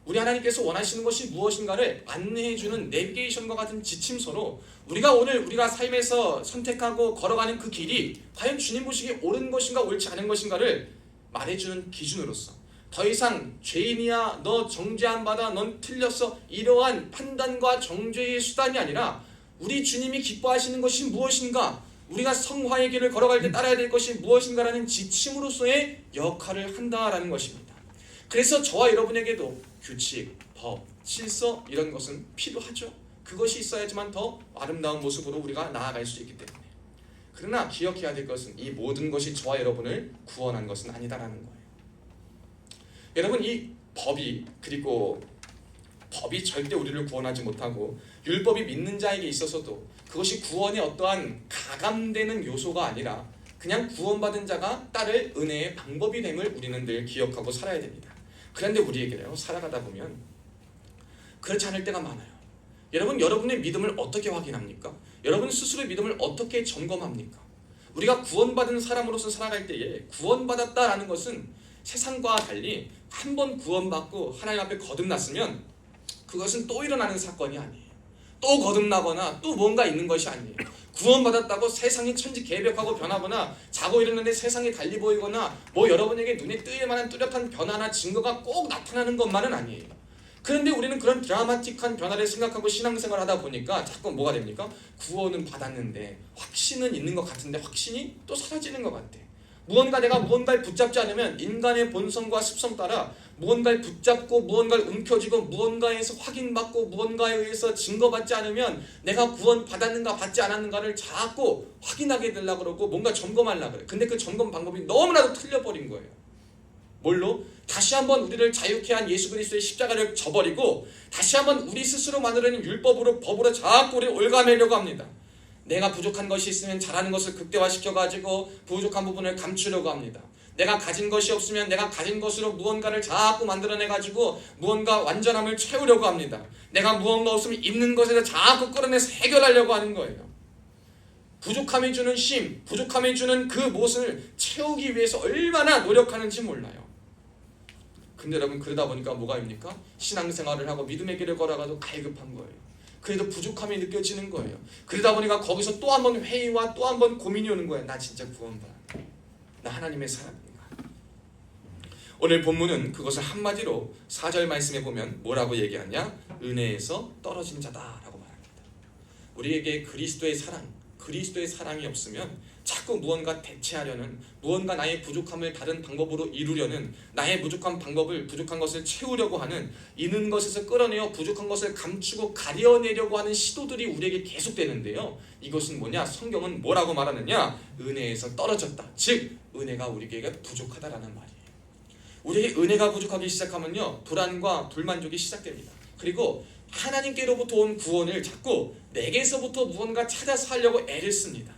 C: 우리 하나님께서 원하시는 것이 무엇인가를 안내해주는 내비게이션과 같은 지침서로 우리가 삶에서 선택하고 걸어가는 그 길이 과연 주님 보시기에 옳은 것인가 옳지 않은 것인가를 말해주는 기준으로서 더 이상 죄인이야, 너 정죄 안 받아, 넌 틀렸어, 이러한 판단과 정죄의 수단이 아니라 우리 주님이 기뻐하시는 것이 무엇인가, 우리가 성화의 길을 걸어갈 때 따라야 될 것이 무엇인가라는 지침으로서의 역할을 한다라는 것입니다. 그래서 저와 여러분에게도 규칙, 법, 질서 이런 것은 필요하죠. 그것이 있어야지만 더 아름다운 모습으로 우리가 나아갈 수 있기 때문에. 그러나 기억해야 될 것은 이 모든 것이 저와 여러분을 구원한 것은 아니다라는 거예요. 여러분, 이 법이 절대 우리를 구원하지 못하고 율법이 믿는 자에게 있어서도 그것이 구원의 어떠한 가감되는 요소가 아니라 그냥 구원받은 자가 따를 은혜의 방법이 됨을 우리는 늘 기억하고 살아야 됩니다. 그런데 우리에게요, 살아가다 보면 그렇지 않을 때가 많아요. 여러분의 믿음을 어떻게 확인합니까? 여러분 스스로의 믿음을 어떻게 점검합니까? 우리가 구원받은 사람으로서 살아갈 때에 구원받았다라는 것은 세상과 달리 한 번 구원받고 하나님 앞에 거듭났으면 그것은 또 일어나는 사건이 아니에요. 또 거듭나거나 또 뭔가 있는 것이 아니에요. 구원받았다고 세상이 천지개벽하고 변하거나 자고 일어났는데 세상이 달리 보이거나 여러분에게 눈에 띄을 만한 뚜렷한 변화나 증거가 꼭 나타나는 것만은 아니에요. 그런데 우리는 그런 드라마틱한 변화를 생각하고 신앙생활을 하다 보니까 자꾸 뭐가 됩니까? 구원은 받았는데 확신은 있는 것 같은데 확신이 또 사라지는 것 같아. 내가 무언가를 붙잡지 않으면 인간의 본성과 습성 따라 무언가를 붙잡고 무언가를 움켜쥐고 무언가에서 확인받고 무언가에 의해서 증거받지 않으면 내가 구원받았는가 받지 않았는가를 자꾸 확인하게 되려고 그러고 뭔가 점검하려고 그래. 근데 그 점검 방법이 너무나도 틀려버린 거예요. 뭘로? 다시 한번 우리를 자유케 한 예수 그리스도의 십자가를 저버리고 다시 한번 우리 스스로 만들어낸 율법으로 법으로 자꾸 우리를 올가매려고 합니다. 내가 부족한 것이 있으면 잘하는 것을 극대화시켜가지고 부족한 부분을 감추려고 합니다. 내가 가진 것이 없으면 내가 가진 것으로 무언가를 자꾸 만들어내가지고 무언가 완전함을 채우려고 합니다. 내가 무언가 없으면 있는 것에서 자꾸 끌어내서 해결하려고 하는 거예요. 부족함이 주는 쉼, 부족함이 주는 그 무엇을 채우기 위해서 얼마나 노력하는지 몰라요. 근데 여러분, 그러다 보니까 뭐가 입니까? 신앙생활을 하고 믿음의 길을 걸어가도 갈급한 거예요. 그래도 부족함이 느껴지는 거예요. 그러다 보니까 거기서 또 한 번 회의와 또 한 번 고민이 오는 거예요. 나 진짜 구원받았나? 나 하나님의 사람인가? 오늘 본문은 그것을 한마디로 4절 말씀에 보면 뭐라고 얘기하냐? 은혜에서 떨어진 자다라고 말합니다. 우리에게 그리스도의 사랑이 없으면 자꾸 무언가 대체하려는, 무언가 나의 부족함을 다른 방법으로 이루려는, 나의 부족한 것을 채우려고 하는, 있는 것에서 끌어내어 부족한 것을 감추고 가려내려고 하는 시도들이 우리에게 계속되는데요. 이것은 뭐냐? 성경은 뭐라고 말하느냐? 은혜에서 떨어졌다. 즉 은혜가 우리에게 부족하다라는 말이에요. 우리에게 은혜가 부족하기 시작하면요, 불안과 불만족이 시작됩니다. 그리고 하나님께로부터 온 구원을 자꾸 내게서부터 무언가 찾아서 하려고 애를 씁니다.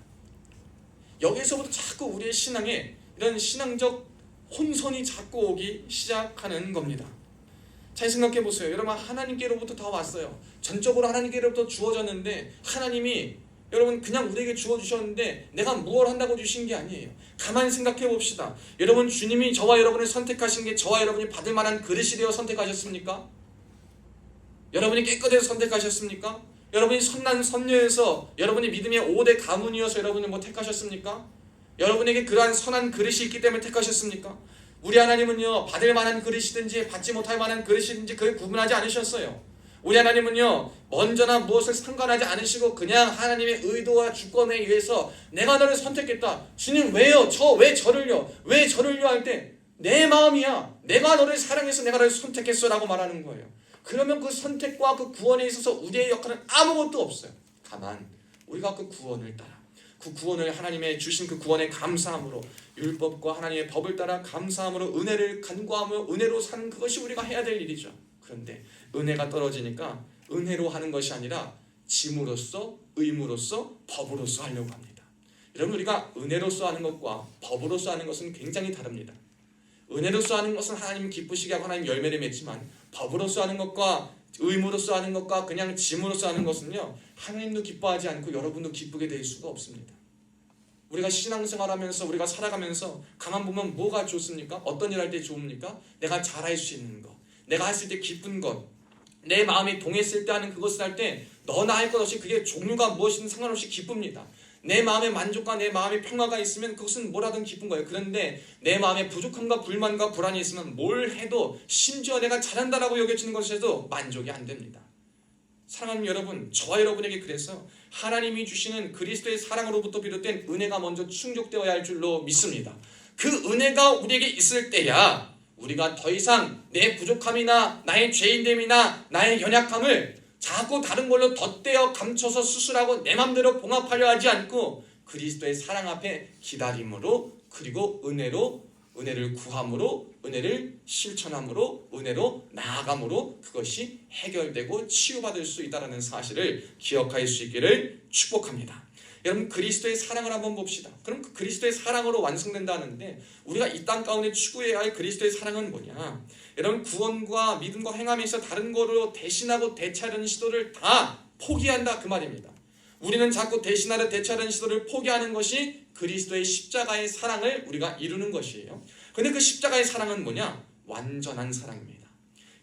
C: 여기서부터 자꾸 우리의 신앙에 이런 신앙적 혼선이 자꾸 오기 시작하는 겁니다. 잘 생각해 보세요. 여러분, 하나님께로부터 다 왔어요. 전적으로 하나님께로부터 주어졌는데, 하나님이 여러분 그냥 우리에게 주어주셨는데 내가 무엇을 한다고 주신 게 아니에요. 가만히 생각해 봅시다. 여러분, 주님이 저와 여러분을 선택하신 게 저와 여러분이 받을 만한 그릇이 되어 선택하셨습니까? 여러분이 깨끗해서 선택하셨습니까? 여러분이 선난 선녀에서 여러분이 믿음의 5대 가문이어서 여러분을 택하셨습니까? 여러분에게 그러한 선한 그릇이 있기 때문에 택하셨습니까? 우리 하나님은요, 받을 만한 그릇이든지 받지 못할 만한 그릇이든지 그걸 구분하지 않으셨어요. 우리 하나님은요, 먼저나 무엇을 상관하지 않으시고 그냥 하나님의 의도와 주권에 의해서 내가 너를 선택했다. 주님 왜요? 왜 저를요? 왜 저를요? 할 때 내 마음이야. 내가 너를 사랑해서 내가 너를 선택했어 라고 말하는 거예요. 그러면 그 선택과 그 구원에 있어서 우리의 역할은 아무것도 없어요. 다만 우리가 그 구원을 따라, 그 구원을 하나님의 주신 그 구원에 감사함으로, 율법과 하나님의 법을 따라 감사함으로 은혜를 간구하며 은혜로 사는, 그것이 우리가 해야 될 일이죠. 그런데 은혜가 떨어지니까 은혜로 하는 것이 아니라 짐으로써, 의무로써, 법으로써 하려고 합니다. 여러분, 우리가 은혜로써 하는 것과 법으로써 하는 것은 굉장히 다릅니다. 은혜로써 하는 것은 하나님 기쁘시게 하고 하나님 열매를 맺지만, 법으로써 하는 것과 의무로써 하는 것과 그냥 짐으로써 하는 것은요, 하나님도 기뻐하지 않고 여러분도 기쁘게 될 수가 없습니다. 우리가 신앙생활하면서 우리가 살아가면서 가만 보면 뭐가 좋습니까? 어떤 일 할 때 좋습니까? 내가 잘할 수 있는 것, 내가 했을 때 기쁜 것, 내 마음이 동했을 때 하는 그것을 할 때 너나 할 것 없이 그게 종류가 무엇이든 상관없이 기쁩니다. 내 마음의 만족과 내 마음의 평화가 있으면 그것은 뭐라든 기쁜 거예요. 그런데 내 마음에 부족함과 불만과 불안이 있으면 뭘 해도, 심지어 내가 잘한다라고 여겨지는 것에도 만족이 안 됩니다. 사랑하는 여러분, 저와 여러분에게 그래서 하나님이 주시는 그리스도의 사랑으로부터 비롯된 은혜가 먼저 충족되어야 할 줄로 믿습니다. 그 은혜가 우리에게 있을 때야 우리가 더 이상 내 부족함이나 나의 죄인됨이나 나의 연약함을 자꾸 다른 걸로 덧대어 감춰서 수술하고 내 맘대로 봉합하려 하지 않고 그리스도의 사랑 앞에 기다림으로, 그리고 은혜를 구함으로, 은혜를 실천함으로, 은혜로 나아감으로 그것이 해결되고 치유받을 수 있다는 사실을 기억할 수 있기를 축복합니다. 여러분, 그리스도의 사랑을 한번 봅시다. 그럼 그 그리스도의 사랑으로 완성된다는데 우리가 이 땅 가운데 추구해야 할 그리스도의 사랑은 뭐냐? 여러분, 구원과 믿음과 행함에 있어 다른 거로 대신하고 대체하려는 시도를 다 포기한다, 그 말입니다. 우리는 자꾸 대신하려 대체하려는 시도를 포기하는 것이 그리스도의 십자가의 사랑을 우리가 이루는 것이에요. 근데 그 십자가의 사랑은 뭐냐? 완전한 사랑입니다.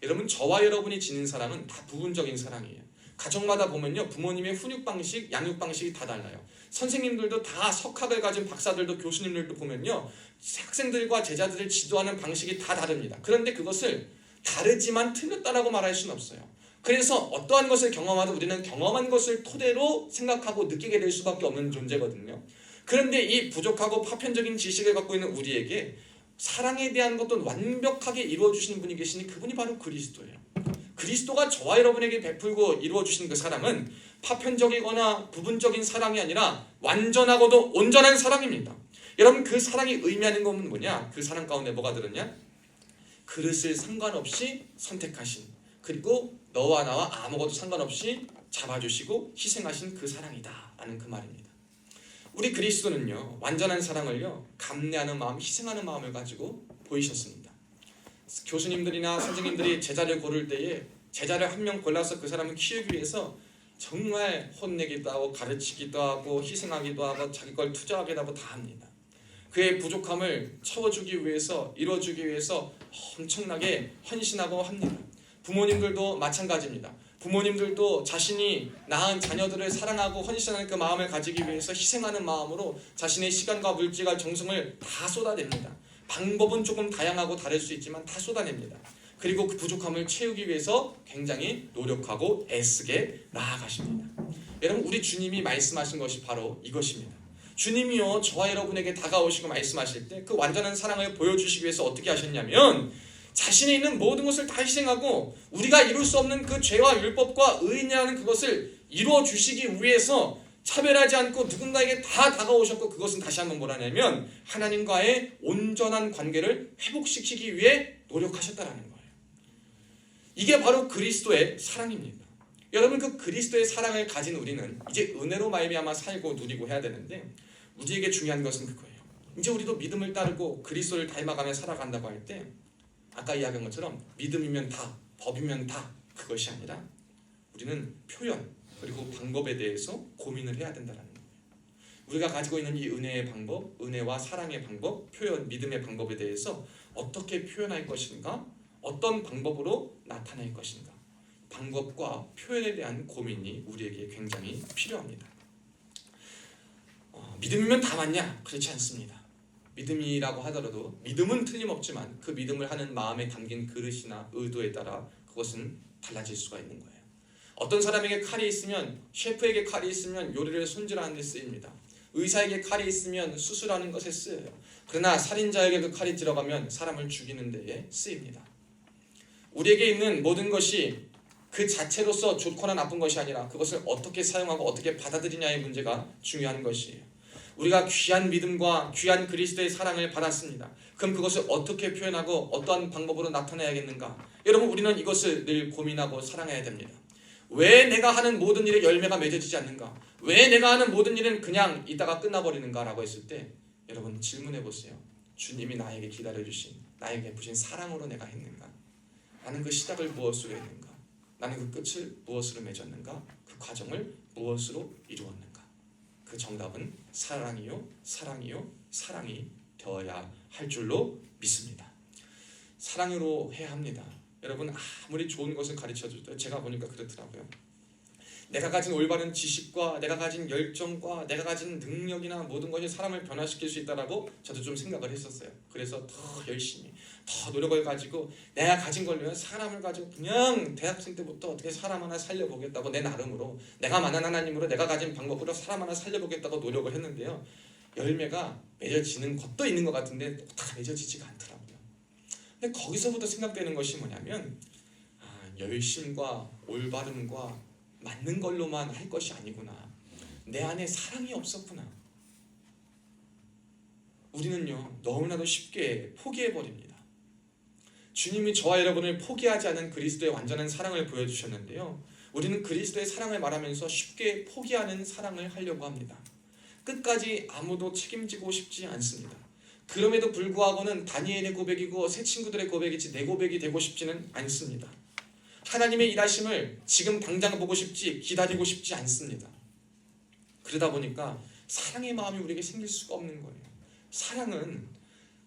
C: 여러분, 저와 여러분이 지닌 사랑은 다 부분적인 사랑이에요. 가정마다 보면요, 부모님의 훈육 방식, 양육 방식이 다 달라요. 선생님들도 다 석학을 가진 박사들도, 교수님들도 보면요, 학생들과 제자들을 지도하는 방식이 다 다릅니다. 그런데 그것을 다르지만 틀렸다라고 말할 수는 없어요. 그래서 어떠한 것을 경험하도 우리는 경험한 것을 토대로 생각하고 느끼게 될 수밖에 없는 존재거든요. 그런데 이 부족하고 파편적인 지식을 갖고 있는 우리에게 사랑에 대한 것도 완벽하게 이루어주시는 분이 계시니 그분이 바로 그리스도예요. 그리스도가 저와 여러분에게 베풀고 이루어주시는 그 사랑은 파편적이거나 부분적인 사랑이 아니라 완전하고도 온전한 사랑입니다. 여러분, 그 사랑이 의미하는 것은 뭐냐? 그 사랑 가운데 뭐가 들었냐? 그릇을 상관없이 선택하신, 그리고 너와 나와 아무것도 상관없이 잡아주시고 희생하신 그 사랑이다 라는 그 말입니다. 우리 그리스도는요 완전한 사랑을요 감내하는 마음, 희생하는 마음을 가지고 보이셨습니다. 교수님들이나 선생님들이 제자를 고를 때에 제자를 한 명 골라서 그 사람을 키우기 위해서 정말 혼내기도 하고 가르치기도 하고 희생하기도 하고 자기 걸 투자하기도 하고 다 합니다. 그의 부족함을 채워주기 위해서, 이뤄주기 위해서 엄청나게 헌신하고 합니다. 부모님들도 마찬가지입니다. 부모님들도 자신이 낳은 자녀들을 사랑하고 헌신하는 그 마음을 가지기 위해서 희생하는 마음으로 자신의 시간과 물질과 정성을 다 쏟아냅니다. 방법은 조금 다양하고 다를 수 있지만 다 쏟아냅니다. 그리고 그 부족함을 채우기 위해서 굉장히 노력하고 애쓰게 나아가십니다. 여러분, 우리 주님이 말씀하신 것이 바로 이것입니다. 주님이요 저와 여러분에게 다가오시고 말씀하실 때 그 완전한 사랑을 보여주시기 위해서 어떻게 하셨냐면 자신에 있는 모든 것을 다 희생하고 우리가 이룰 수 없는 그 죄와 율법과 의인이라는 그것을 이루어 주시기 위해서 차별하지 않고 누군가에게 다 다가오셨고, 그것은 다시 한번 뭐라냐면 하나님과의 온전한 관계를 회복시키기 위해 노력하셨다라는 거예요. 이게 바로 그리스도의 사랑입니다. 여러분, 그 그리스도의 사랑을 가진 우리는 이제 은혜로 말미암아 살고 누리고 해야 되는데, 우리에게 중요한 것은 그거예요. 이제 우리도 믿음을 따르고 그리스도를 닮아가며 살아간다고 할 때 아까 이야기한 것처럼 믿음이면 다, 법이면 다, 그것이 아니라 우리는 표현 그리고 방법에 대해서 고민을 해야 된다는 거예요. 우리가 가지고 있는 이 은혜의 방법, 은혜와 사랑의 방법, 표현, 믿음의 방법에 대해서 어떻게 표현할 것인가, 어떤 방법으로 나타낼 것인가, 방법과 표현에 대한 고민이 우리에게 굉장히 필요합니다. 믿음이면 다 맞냐? 그렇지 않습니다. 믿음이라고 하더라도 믿음은 틀림없지만 그 믿음을 하는 마음에 담긴 그릇이나 의도에 따라 그것은 달라질 수가 있는 거예요. 어떤 사람에게 칼이 있으면, 셰프에게 칼이 있으면 요리를 손질하는 데 쓰입니다. 의사에게 칼이 있으면 수술하는 것에 쓰여요. 그러나 살인자에게 그 칼이 들어가면 사람을 죽이는 데에 쓰입니다. 우리에게 있는 모든 것이 그 자체로서 좋거나 나쁜 것이 아니라 그것을 어떻게 사용하고 어떻게 받아들이냐의 문제가 중요한 것이에요. 우리가 귀한 믿음과 귀한 그리스도의 사랑을 받았습니다. 그럼 그것을 어떻게 표현하고 어떠한 방법으로 나타내야겠는가? 여러분, 우리는 이것을 늘 고민하고 사랑해야 됩니다. 왜 내가 하는 모든 일에 열매가 맺어지지 않는가? 왜 내가 하는 모든 일은 그냥 이따가 끝나버리는가? 라고 했을 때 여러분 질문해 보세요. 주님이 나에게 기다려주신, 나에게 베푸신 사랑으로 내가 했는가? 나는 그 시작을 무엇으로 했는가? 나는 그 끝을 무엇으로 맺었는가? 그 과정을 무엇으로 이루었는가? 그 정답은 사랑이요, 사랑이요, 사랑이 되어야 할 줄로 믿습니다. 사랑으로 해야 합니다. 여러분, 아무리 좋은 것을 가르쳐줘도 제가 보니까 그렇더라고요. 내가 가진 올바른 지식과 내가 가진 열정과 내가 가진 능력이나 모든 것이 사람을 변화시킬 수 있다라고 저도 좀 생각을 했었어요. 그래서 더 열심히, 더 노력을 가지고 내가 가진 걸로요 사람을 가지고 그냥 대학생 때부터 어떻게 사람 하나 살려보겠다고 내 나름으로, 내가 만난 하나님으로 내가 가진 방법으로 사람 하나 살려보겠다고 노력을 했는데요, 열매가 맺어지는 것도 있는 것 같은데 다 맺어지지가 않더라고요. 근데 거기서부터 생각되는 것이 뭐냐면 열심과 올바름과 맞는 걸로만 할 것이 아니구나. 내 안에 사랑이 없었구나. 우리는요 너무나도 쉽게 포기해버립니다. 주님이 저와 여러분을 포기하지 않은 그리스도의 완전한 사랑을 보여주셨는데요, 우리는 그리스도의 사랑을 말하면서 쉽게 포기하는 사랑을 하려고 합니다. 끝까지 아무도 책임지고 싶지 않습니다. 그럼에도 불구하고는 다니엘의 고백이고 새 친구들의 고백이지 내 고백이 되고 싶지는 않습니다. 하나님의 일하심을 지금 당장 보고 싶지, 기다리고 싶지 않습니다. 그러다 보니까 사랑의 마음이 우리에게 생길 수가 없는 거예요. 사랑은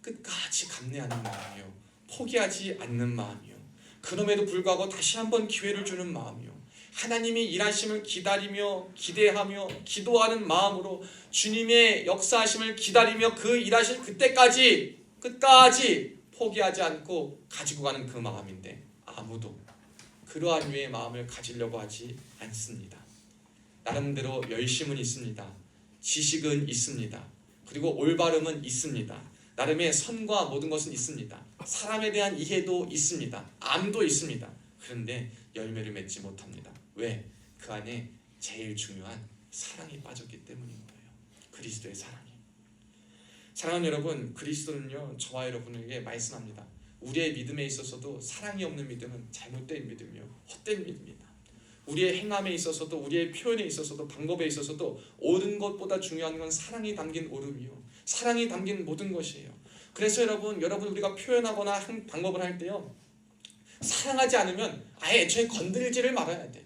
C: 끝까지 감내하는 마음이요, 포기하지 않는 마음이요, 그럼에도 불구하고 다시 한번 기회를 주는 마음이요, 하나님의 일하심을 기다리며 기대하며 기도하는 마음으로 주님의 역사하심을 기다리며 그 일하실 그때까지 끝까지 포기하지 않고 가지고 가는 그 마음인데, 아무도 그러한 류의 마음을 가지려고 하지 않습니다. 나름대로 열심은 있습니다. 지식은 있습니다. 그리고 올바름은 있습니다. 나름의 선과 모든 것은 있습니다. 사람에 대한 이해도 있습니다. 암도 있습니다. 그런데 열매를 맺지 못합니다. 왜? 그 안에 제일 중요한 사랑이 빠졌기 때문인 거예요. 그리스도의 사랑이. 사랑하는 여러분, 그리스도는요 저와 여러분에게 말씀합니다. 우리의 믿음에 있어서도 사랑이 없는 믿음은 잘못된 믿음이요, 헛된 믿음이다. 우리의 행함에 있어서도 우리의 표현에 있어서도 방법에 있어서도 옳은 것보다 중요한 건 사랑이 담긴 옳음이요, 사랑이 담긴 모든 것이에요. 그래서 여러분 우리가 표현하거나 방법을 할 때요, 사랑하지 않으면 아예 애초에 건들지를 말아야 돼.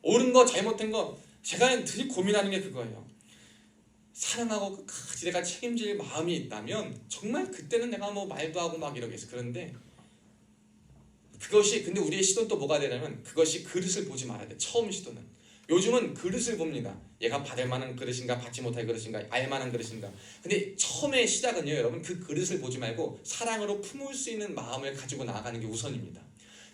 C: 옳은 거 잘못된 거, 제가 늘 고민하는 게 그거예요. 사랑하고 끝까지 내가 책임질 마음이 있다면 정말 그때는 내가 뭐 말도 하고 막 이러겠어. 그런데 그것이, 근데 우리의 시도는 또 뭐가 되냐면 그것이 그릇을 보지 말아야 돼. 처음 시도는. 요즘은 그릇을 봅니다. 얘가 받을 만한 그릇인가 받지 못할 그릇인가 알 만한 그릇인가. 근데 처음의 시작은요, 여러분, 그 그릇을 보지 말고 사랑으로 품을 수 있는 마음을 가지고 나아가는 게 우선입니다.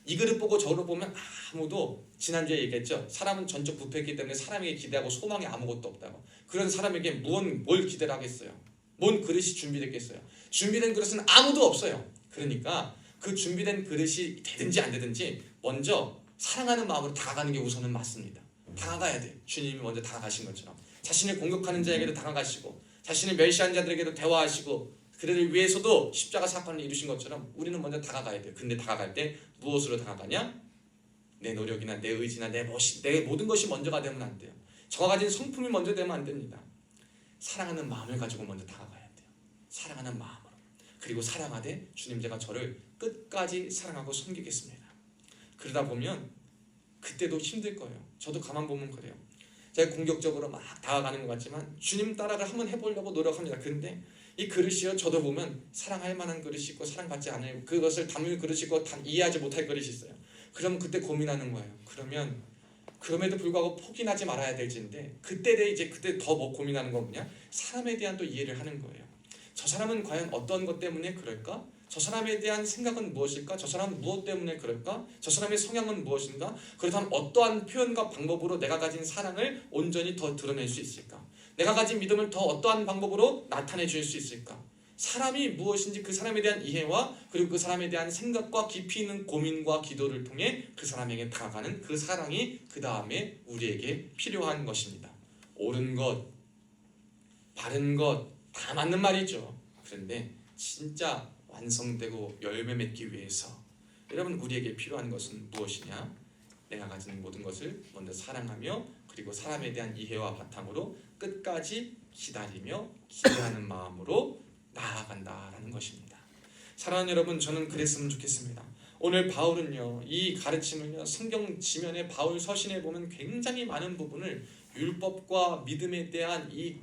C: 이 그릇 보고 저를 보면 아무도, 지난주에 얘기했죠, 사람은 전적 부패했기 때문에 사람에게 기대하고 소망이 아무것도 없다고. 그런 사람에게 뭘 기대를 하겠어요? 뭔 그릇이 준비됐겠어요? 준비된 그릇은 아무도 없어요. 그러니까 그 준비된 그릇이 되든지 안 되든지 먼저 사랑하는 마음으로 다가가는 게 우선은 맞습니다. 다가가야 돼. 주님이 먼저 다가가신 것처럼 자신을 공격하는 자에게도 다가가시고 자신을 멸시하는 자들에게도 대화하시고 그들을 위해서도 십자가 사건을 이루신 것처럼 우리는 먼저 다가가야 돼요. 근데 다가갈 때 무엇으로 다가가냐? 내 노력이나 내 의지나 내 모든 것이 먼저가 되면 안 돼요. 저가 가진 성품이 먼저 되면 안 됩니다. 사랑하는 마음을 가지고 먼저 다가가야 돼요. 사랑하는 마음으로. 그리고 사랑하되 주님, 제가 저를 끝까지 사랑하고 섬기겠습니다. 그러다 보면 그때도 힘들 거예요. 저도 가만 보면 그래요. 제가 공격적으로 막 다가가는 것 같지만 주님 따라를 한번 해보려고 노력합니다. 근데 이 그릇이요, 저도 보면 사랑할 만한 그릇이 있고 사랑받지 않을, 그것을 담을 그릇이 있고 이해하지 못할 그릇이 있어요. 그럼 그때 고민하는 거예요. 그러면 그럼에도 불구하고 포기하지 말아야 될지인데 그때 더 뭐 고민하는 건 뭐냐? 사람에 대한 또 이해를 하는 거예요. 저 사람은 과연 어떤 것 때문에 그럴까? 저 사람에 대한 생각은 무엇일까? 저 사람은 무엇 때문에 그럴까? 저 사람의 성향은 무엇인가? 그렇다면 어떠한 표현과 방법으로 내가 가진 사랑을 온전히 더 드러낼 수 있을까? 내가 가진 믿음을 더 어떠한 방법으로 나타내 줄 수 있을까? 사람이 무엇인지 그 사람에 대한 이해와 그리고 그 사람에 대한 생각과 깊이 있는 고민과 기도를 통해 그 사람에게 다가가는 그 사랑이 그 다음에 우리에게 필요한 것입니다. 옳은 것, 바른 것 다 맞는 말이죠. 그런데 진짜 완성되고 열매 맺기 위해서 여러분, 우리에게 필요한 것은 무엇이냐? 내가 가진 모든 것을 먼저 사랑하며 그리고 사람에 대한 이해와 바탕으로 끝까지 기다리며 기대하는 마음으로 나아간다라는 것입니다. 사랑하는 여러분, 저는 그랬으면 좋겠습니다. 오늘 바울은요, 이 가르침을요, 성경 지면에 바울 서신에 보면 굉장히 많은 부분을 율법과 믿음에 대한 이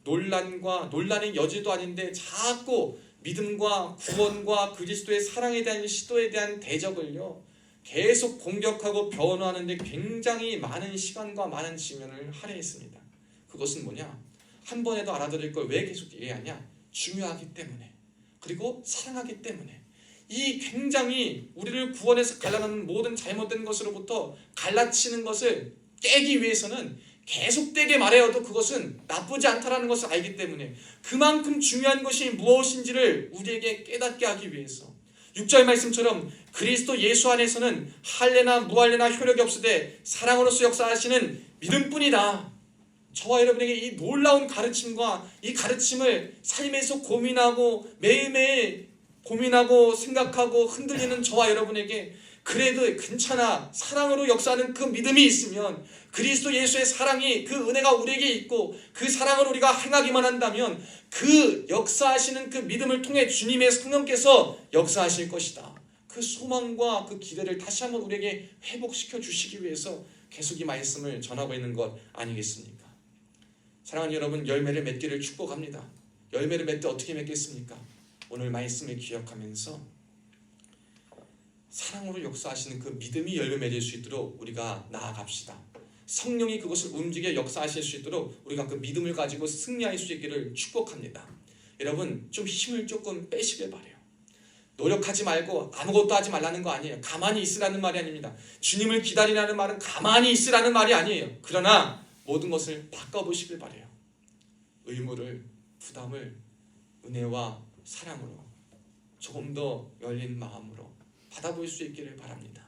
C: 논란의 여지도 아닌데 자꾸 믿음과 구원과 그리스도의 사랑에 대한 시도에 대한 대적을요 계속 공격하고 변호하는데 굉장히 많은 시간과 많은 지면을 할애했습니다. 그것은 뭐냐? 한 번에도 알아들을 걸 왜 계속 얘기하냐? 중요하기 때문에, 그리고 사랑하기 때문에. 이 굉장히 우리를 구원해서 갈라놓는 모든 잘못된 것으로부터 갈라치는 것을 깨기 위해서는 계속되게 말해도 그것은 나쁘지 않다라는 것을 알기 때문에, 그만큼 중요한 것이 무엇인지를 우리에게 깨닫게 하기 위해서 6절 말씀처럼 그리스도 예수 안에서는 할례나 무할례나 효력이 없으되 사랑으로서 역사하시는 믿음뿐이다. 저와 여러분에게 이 놀라운 가르침과 이 가르침을 삶에서 고민하고 매일매일 고민하고 생각하고 흔들리는 저와 여러분에게 그래도 괜찮아, 사랑으로 역사하는 그 믿음이 있으면, 그리스도 예수의 사랑이, 그 은혜가 우리에게 있고 그 사랑을 우리가 행하기만 한다면 그 역사하시는 그 믿음을 통해 주님의 성령께서 역사하실 것이다. 그 소망과 그 기대를 다시 한번 우리에게 회복시켜 주시기 위해서 계속 이 말씀을 전하고 있는 것 아니겠습니까? 사랑하는 여러분, 열매를 맺기를 축복합니다. 열매를 맺되 어떻게 맺겠습니까? 오늘 말씀을 기억하면서 사랑으로 역사하시는 그 믿음이 열매 맺을 수 있도록 우리가 나아갑시다. 성령이 그것을 움직여 역사하실 수 있도록 우리가 그 믿음을 가지고 승리할 수 있기를 축복합니다. 여러분, 좀 힘을 조금 빼시길 바라요. 노력하지 말고 아무것도 하지 말라는 거 아니에요. 가만히 있으라는 말이 아닙니다. 주님을 기다리라는 말은 가만히 있으라는 말이 아니에요. 그러나 모든 것을 바꿔보시길 바라요. 의무를, 부담을 은혜와 사랑으로 조금 더 열린 마음으로 받아볼 수 있기를 바랍니다.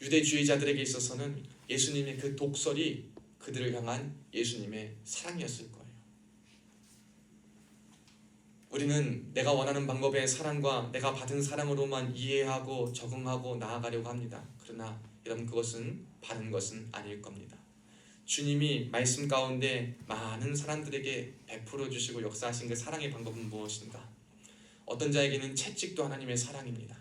C: 유대주의자들에게 있어서는 예수님의 그 독설이 그들을 향한 예수님의 사랑이었을 거예요. 우리는 내가 원하는 방법의 사랑과 내가 받은 사랑으로만 이해하고 적응하고 나아가려고 합니다. 그러나 여러분 그것은 바른 것은 아닐 겁니다. 주님이 말씀 가운데 많은 사람들에게 베풀어 주시고 역사하신 그 사랑의 방법은 무엇인가? 어떤 자에게는 채찍도 하나님의 사랑입니다.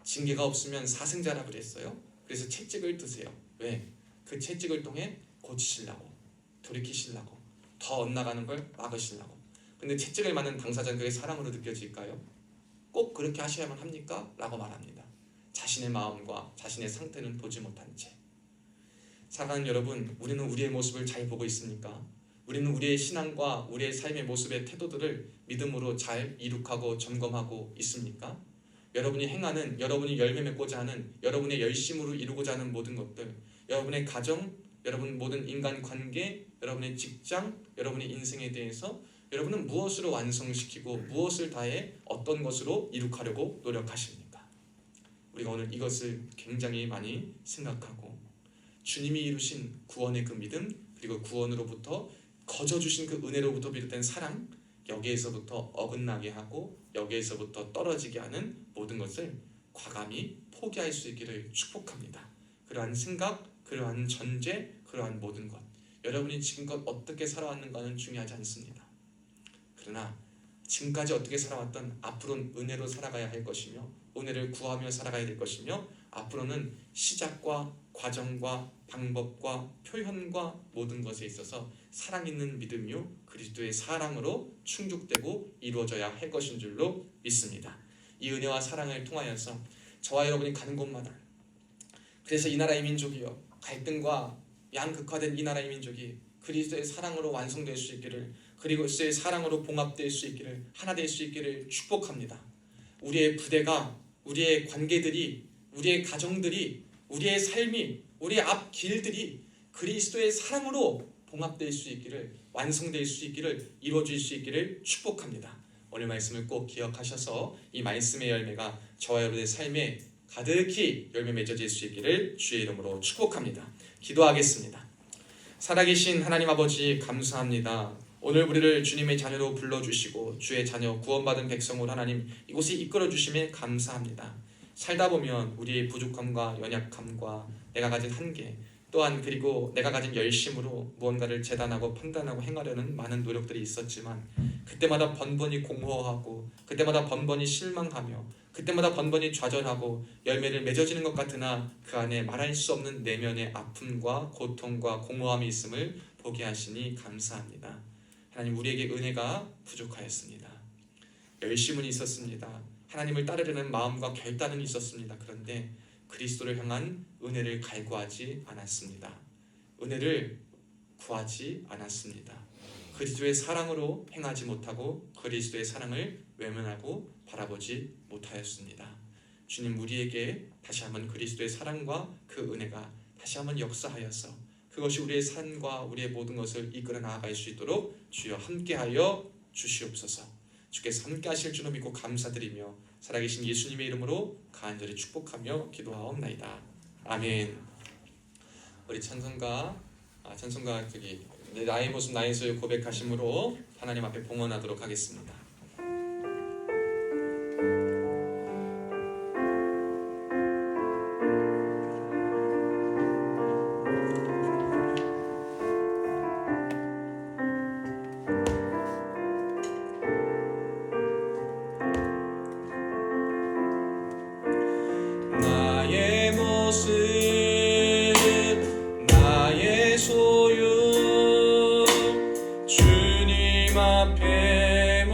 C: 징계가 없으면 사승자라 그랬어요. 그래서 채찍을 드세요. 왜? 그 채찍을 통해 고치시려고, 돌이키시려고, 더 엇나가는 걸 막으시려고. 근데 채찍을 맞는 당사자는 그게 사랑으로 느껴질까요? 꼭 그렇게 하셔야만 합니까? 라고 말합니다. 자신의 마음과 자신의 상태는 보지 못한 채. 사랑하는 여러분, 우리는 우리의 모습을 잘 보고 있습니까? 우리는 우리의 신앙과 우리의 삶의 모습의 태도들을 믿음으로 잘 이룩하고 점검하고 있습니까? 여러분이 행하는, 여러분이 열매 맺고자 하는, 여러분의 열심으로 이루고자 하는 모든 것들, 여러분의 가정, 여러분 모든 인간 관계, 여러분의 직장, 여러분의 인생에 대해서 여러분은 무엇으로 완성시키고 무엇을 다해 어떤 것으로 이룩하려고 노력하십니까? 우리가 오늘 이것을 굉장히 많이 생각하고 주님이 이루신 구원의 그 믿음, 그리고 구원으로부터 거저주신 그 은혜로부터 비롯된 사랑, 여기에서부터 어긋나게 하고 여기에서부터 떨어지게 하는 모든 것을 과감히 포기할 수 있기를 축복합니다. 그러한 생각, 그러한 전제, 그러한 모든 것, 여러분이 지금껏 어떻게 살아왔는가는 중요하지 않습니다. 그러나 지금까지 어떻게 살아왔던 앞으로는 은혜로 살아가야 할 것이며 은혜를 구하며 살아가야 될 것이며 앞으로는 시작과 과정과 방법과 표현과 모든 것에 있어서 사랑 있는 믿음이요 그리스도의 사랑으로 충족되고 이루어져야 할 것인 줄로 믿습니다. 이 은혜와 사랑을 통하여서 저와 여러분이 가는 곳마다, 그래서 이 나라의 민족이요 갈등과 양극화된 이 나라의 민족이 그리스도의 사랑으로 완성될 수 있기를, 그리고 그리스도의 사랑으로 봉합될 수 있기를, 하나 될 수 있기를 축복합니다. 우리의 부대가, 우리의 관계들이, 우리의 가정들이, 우리의 삶이, 우리의 앞 길들이 그리스도의 사랑으로 봉합될 수 있기를, 완성될 수 있기를, 이루어질 수 있기를 축복합니다. 오늘 말씀을 꼭 기억하셔서 이 말씀의 열매가 저와 여러분의 삶에 가득히 열매 맺어질 수 있기를 주의 이름으로 축복합니다. 기도하겠습니다. 살아계신 하나님 아버지 감사합니다. 오늘 우리를 주님의 자녀로 불러주시고 주의 자녀 구원받은 백성으로 하나님 이곳에 이끌어주심에 감사합니다. 살다 보면 우리의 부족함과 연약함과 내가 가진 한계, 또한 그리고 내가 가진 열심으로 무언가를 재단하고 판단하고 행하려는 많은 노력들이 있었지만 그때마다 번번이 공허하고 그때마다 번번이 실망하며 그때마다 번번이 좌절하고 열매를 맺어지는 것 같으나 그 안에 말할 수 없는 내면의 아픔과 고통과 공허함이 있음을 보게 하시니 감사합니다. 하나님, 우리에게 은혜가 부족하였습니다. 열심은 있었습니다. 하나님을 따르려는 마음과 결단은 있었습니다. 그런데 그리스도를 향한 은혜를 갈구하지 않았습니다. 은혜를 구하지 않았습니다. 그리스도의 사랑으로 행하지 못하고 그리스도의 사랑을 외면하고 바라보지 못하였습니다. 주님, 우리에게 다시 한번 그리스도의 사랑과 그 은혜가 다시 한번 역사하여서 그것이 우리의 삶과 우리의 모든 것을 이끌어 나아갈 수 있도록 주여 함께하여 주시옵소서. 주께서 함께 하실 줄로 믿고 감사드리며 살아계신 예수님의 이름으로 간절히 축복하며 기도하옵나이다. 아멘. 우리 찬송가 저기 나의 모습 나의 소유 고백하심으로 하나님 앞에 봉헌하도록 하겠습니다. 나의 모습 나의 소유 주님 앞에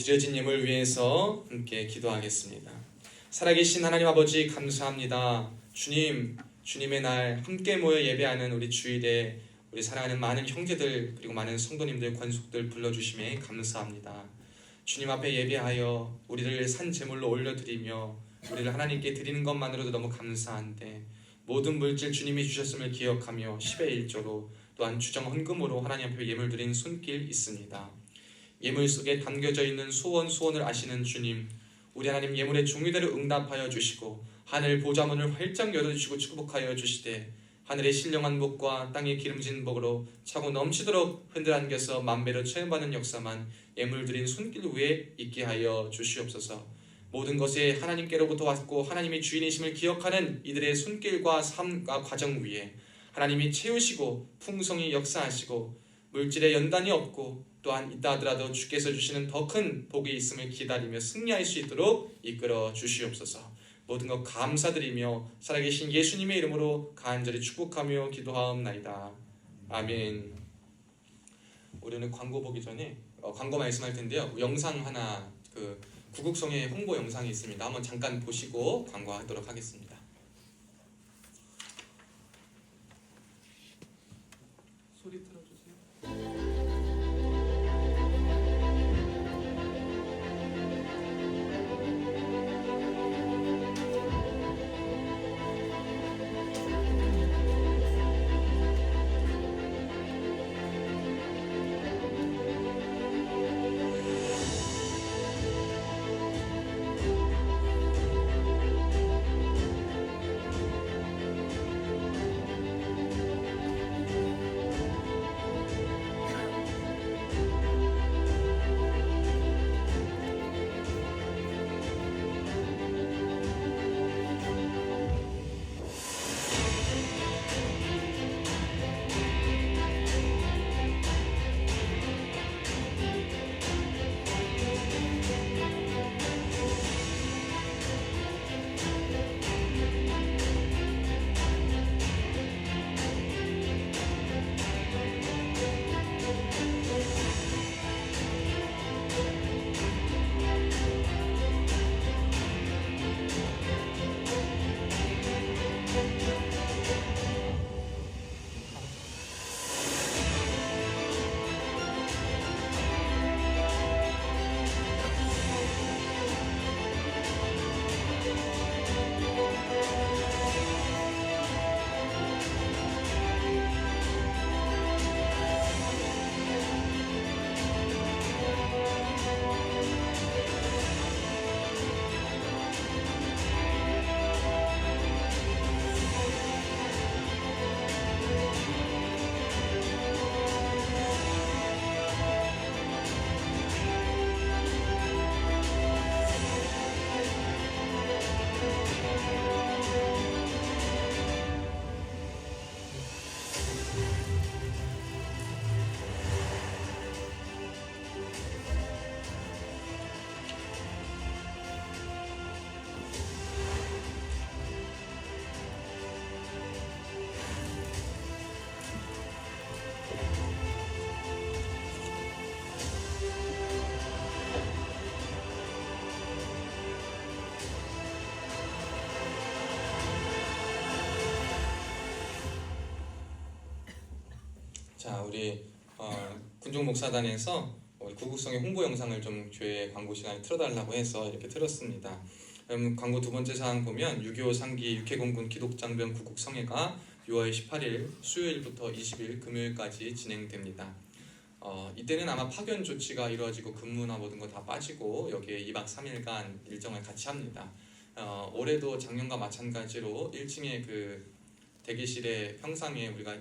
C: 드려진 예물 위해서 함께 기도하겠습니다. 살아계신 하나님 아버지 감사합니다. 주님의 날 함께 모여 예배하는 우리 주일에 우리 사랑하는 많은 형제들 그리고 많은 성도님들 권속들 불러주심에 감사합니다. 주님 앞에 예배하여 우리를 산 제물로 올려드리며 우리를 하나님께 드리는 것만으로도 너무 감사한데 모든 물질 주님이 주셨음을 기억하며 10의 1조로 또한 주정 헌금으로 하나님 앞에 예물 드린 손길 있습니다. 예물 속에 담겨져 있는 소원을 아시는 주님, 우리 하나님 예물의 종류대로 응답하여 주시고 하늘 보좌문을 활짝 열어주시고 축복하여 주시되 하늘의 신령한 복과 땅의 기름진 복으로 차고 넘치도록 흔들 안겨서 만배로 체험받는 역사만 예물 드린 손길 위에 있게 하여 주시옵소서. 모든 것에 하나님께로부터 왔고 하나님이 주인이심을 기억하는 이들의 손길과 삶과 과정 위에 하나님이 채우시고 풍성히 역사하시고 물질에 연단이 없고 또한 있다 하더라도 주께서 주시는 더 큰 복이 있음을 기다리며 승리할 수 있도록 이끌어 주시옵소서. 모든 것 감사드리며 살아계신 예수님의 이름으로 간절히 축복하며 기도하옵나이다. 아멘. 우리는 광고 보기 전에 광고 말씀할 텐데요. 영상 하나 구국성의 홍보 영상이 있습니다. 한번 잠깐 보시고 광고하도록 하겠습니다. 소리 틀어주세요. 자, 우리 군중 목사단에서 우리 구국성의 홍보 영상을 좀 교회 광고 시간에 틀어달라고 해서 이렇게 틀었습니다. 광고 두 번째 사항 보면 6.25 상기 육해공군 기독장병 구국성회가 6월 18일 수요일부터 20일 금요일까지 진행됩니다. 이때는 아마 파견 조치가 이루어지고 근무나 모든 거 다 빠지고 여기에 2박 3일간 일정을 같이 합니다. 올해도 작년과 마찬가지로 1층에 그 대기실의 평상에 우리가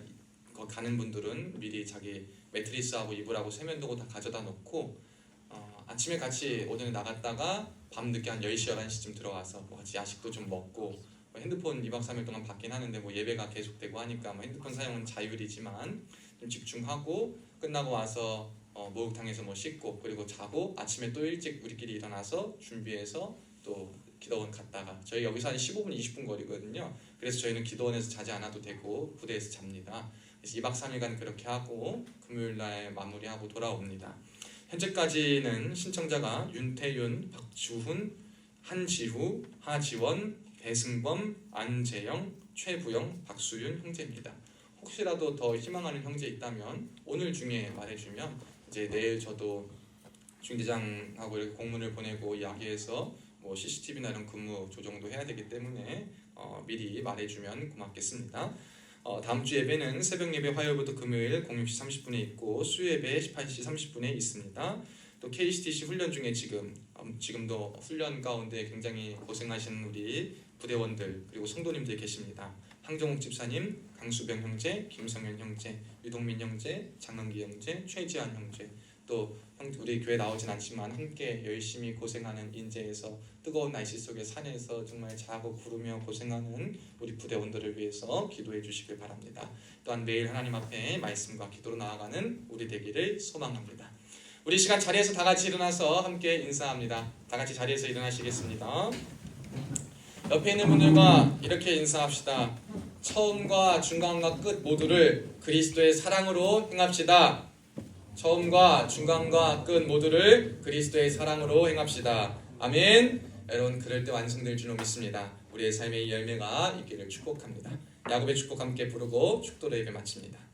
C: 가는 분들은 미리 자기 매트리스하고 이불하고 세면도구 다 가져다 놓고 아침에 같이 오전에 나갔다가 밤늦게 한 10시, 11시쯤 들어와서 뭐 같이 야식도 좀 먹고 핸드폰 2박 3일 동안 받긴 하는데 뭐 예배가 계속되고 하니까 뭐 핸드폰 사용은 자율이지만 좀 집중하고 끝나고 와서 목욕탕에서 뭐 씻고 그리고 자고 아침에 또 일찍 우리끼리 일어나서 준비해서 또 기도원 갔다가 저희 여기서 한 15분, 20분 거리거든요. 그래서 저희는 기도원에서 자지 않아도 되고 부대에서 잡니다. 그래서 2박 3일간 그렇게 하고 금요일날 마무리하고 돌아옵니다. 현재까지는 신청자가 윤태윤, 박주훈, 한지후, 하지원, 배승범, 안재영, 최부영, 박수윤 형제입니다. 혹시라도 더 희망하는 형제 있다면 오늘 중에 말해주면 이제 내일 저도 중대장하고 이렇게 공문을 보내고 이야기해서 뭐 CCTV나 이런 근무 조정도 해야 되기 때문에 미리 말해주면 고맙겠습니다. 다음 주 예배는 새벽 예배 화요일부터 금요일 06시 30분에 있고 수요 예배 18시 30분에 있습니다. 또 KCTC 훈련 중에 지금도 훈련 가운데 굉장히 고생하시는 우리 부대원들 그리고 성도님들 계십니다. 황정욱 집사님, 강수병 형제, 김성현 형제, 유동민 형제, 장은기 형제, 최지한 형제 또 우리 교회 나오진 않지만 함께 열심히 고생하는 인재에서 뜨거운 날씨 속에 산에서 정말 자고 구르며 고생하는 우리 부대원들을 위해서 기도해 주시길 바랍니다. 또한 매일 하나님 앞에 말씀과 기도로 나아가는 우리 되기를 소망합니다. 우리 시간 자리에서 다 같이 일어나서 함께 인사합니다. 다 같이 자리에서 일어나시겠습니다. 옆에 있는 분들과 이렇게 인사합시다. 처음과 중간과 끝 모두를 그리스도의 사랑으로 행합시다. 처음과 중간과 끝 모두를 그리스도의 사랑으로 행합시다. 아멘. 여러분 그럴 때 완성될 줄로 믿습니다. 우리의 삶의 이 열매가 있기를 축복합니다. 야곱의 축복 함께 부르고 축도로 예배 마칩니다.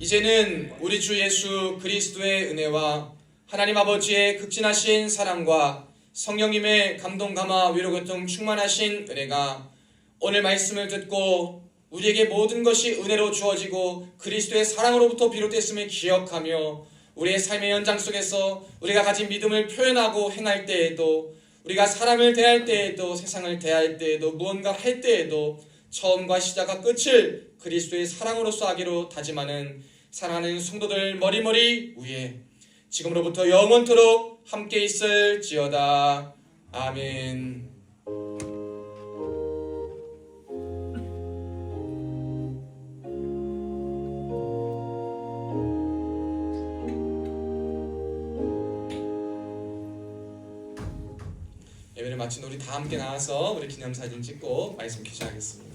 C: 이제는 우리 주 예수 그리스도의 은혜와 하나님 아버지의 극진하신 사랑과 성령님의 감동 감화 위로 교통 충만하신 은혜가 오늘 말씀을 듣고 우리에게 모든 것이 은혜로 주어지고 그리스도의 사랑으로부터 비롯됐음을 기억하며 우리의 삶의 연장 속에서 우리가 가진 믿음을 표현하고 행할 때에도 우리가 사람을 대할 때에도 세상을 대할 때에도 무언가 할 때에도 처음과 시작과 끝을 그리스도의 사랑으로서 하기로 다짐하는 사랑하는 성도들 머리머리 위에 지금으로부터 영원토록 함께 있을지어다. 아멘. 예배를 마친 우리 다 함께 나와서 우리 기념사진 찍고 말씀 기시하겠습니다.